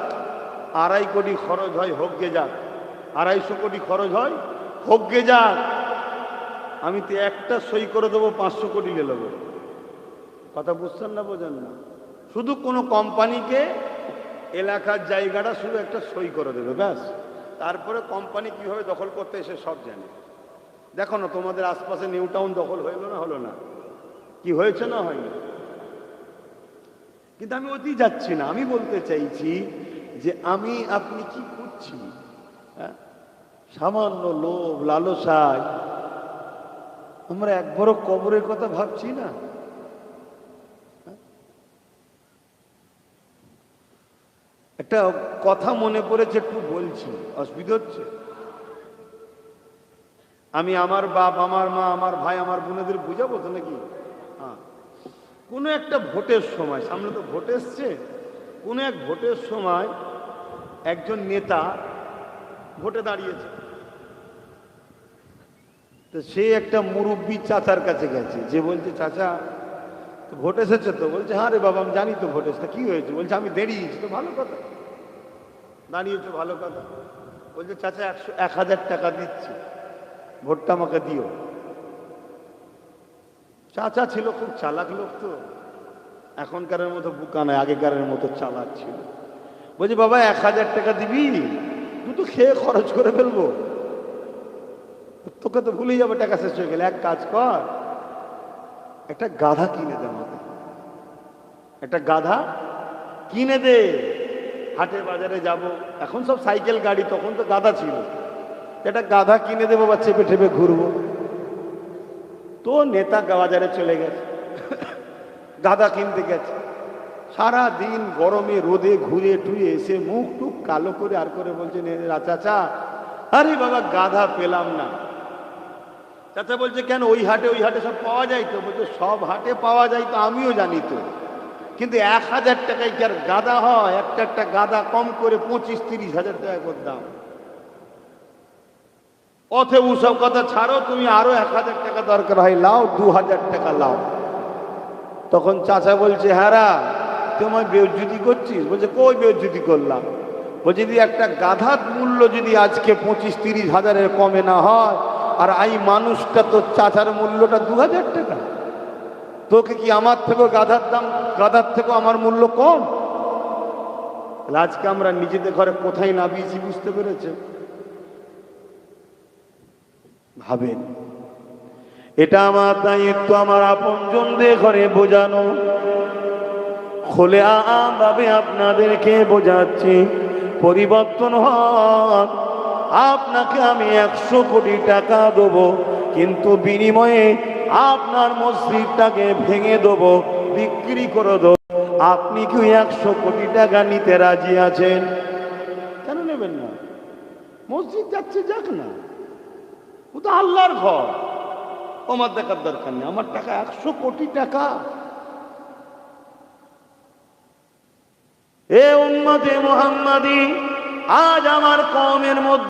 2.5 কোটি খরচ হয়, হোক গে যাক। 250 কোটি খরচ হয়, হোক গে যাক। আমি তো একটা সই করে দেবো, 500 কোটি নিয়ে নেবো। কথা বুঝছেন না? বোঝেন না? শুধু কোনো কোম্পানিকে এলাকার জায়গাটা শুধু একটা সই করে দেবে, ব্যাস। তারপরে কোম্পানি কিভাবে দখল করতে এসে সব জানে। দেখো না, তোমাদের আশপাশে নিউ টাউন দখল হইলো না হলো না? কি হয়েছে না হয়নি? কিন্তু আমি অতি যাচ্ছি না। আমি বলতে চাইছি যে আমি আপনি কি করছি? হ্যাঁ, সামান্য লোভ লালসায় আমরা একবারও কবরের কথা ভাবছি না। একটা কথা মনে পড়েছে, একটু বলছি, অসুবিধা হচ্ছে? আমি আমার বাপ, আমার মা, আমার ভাই, আমার বোনেদের বুঝাবো তো নাকি? হ্যাঁ, কোনো একটা ভোটের সময়, সামনে তো ভোট এসছে, কোনো এক ভোটের সময় একজন নেতা ভোটে দাঁড়িয়েছে। তো সে একটা মুরব্বী চাচার কাছে গেছে, যে বলছে চাচা তো ভোট এসেছে তো? বলছে হ্যাঁ রে বাবা, আমি জানি তো ভোট এসেছে। কি হয়েছে? বলছে আমি দাঁড়িয়েছি। তো ভালো কথা, দাঁড়িয়েছো ভালো কথা। বলছে চাচা 1000 টাকা দিচ্ছি, ভোটটা আমাকে দিও। চাচা ছিল খুব চালাক লোক, তো এখনকারের মতো বোকা নয়, আগেকারের মতো চালাক ছিল। বলছে বাবা 1000 টাকা দিবি, তুই তো খেয়ে খরচ করে ফেলবো, তোকে তো ভুলে যাবে টাকা শেষ হয়ে গেলে। এক কাজ কর, একটা গাধা কিনে দে আমাকে, একটা গাধা কিনে দে। হাটে বাজারে যাব, এখন সব সাইকেল গাড়ি, তখন তো গাধা ছিল। একটা গাধা কিনে দেবো বা চেপে টেপে ঘুরবো। তো নেতা বাজারে চলে গেছে, গাধা কিনতে গেছে। সারা দিন গরমে রোদে ঘুরে টুয়ে এসে মুখ টুক কালো করে আর করে বলছে চাচা আরে বাবা গাধা পেলাম না। চাচা বলছে কেন, ওই হাটে সব পাওয়া যায় তো? বলছে সব হাটে পাওয়া যায় তো, আমিও জানি তো, কিন্তু 1000 টাকায় কি আর গাধা হয়? একটা গাধা কম করে 25-30 হাজার টাকা করে দাম। অথবা সব কথা ছাড়ো, তুমি আরো 1000 টাকা দরকার হয় লাও, 2000 টাকা লাও। তখন চাচা বলছে হ্যাঁ তোমায় বেজ্জতি করছিস? বলছে কই বেজ্জতি করলাম? বলছে যদি একটা গাধার মূল্য যদি আজকে 25-30 হাজারের কমে না হয়, আর এই মানুষটা তো চাচার মূল্যটা 2000 টাকা, তোকে কি আমার থেকেও গাধার থেকেও আমার মূল্য কম? আজকে আমরা নিজেদের ঘরে কোথায় নামিয়েছি বুঝতে পেরেছে? ভাবেন, এটা আমার দায়িত্ব আমার আপনজনদের ঘরে বোঝানো। খোলে ভাবে আপনাদেরকে বোঝাচ্ছি, পরিবর্তন হন। আপনাকে আমি 100 কোটি টাকা দেবো, কিন্তু বিনিময়ে আপনার মসজিদটাকে ভেঙে দেবো, বিক্রি করে দেবো। আপনি কি 100 কোটি টাকা নিতে রাজি আছেন? কেন নেবেন না? মসজিদ যাচ্ছে যাক না, ও তো আল্লাহর ঘর, আমার দেখার দরকার নেই। আমার টাকা 100 কোটি টাকা। এ উম্মতে মুহাম্মাদি, আজ আমার কওমের মধ্যে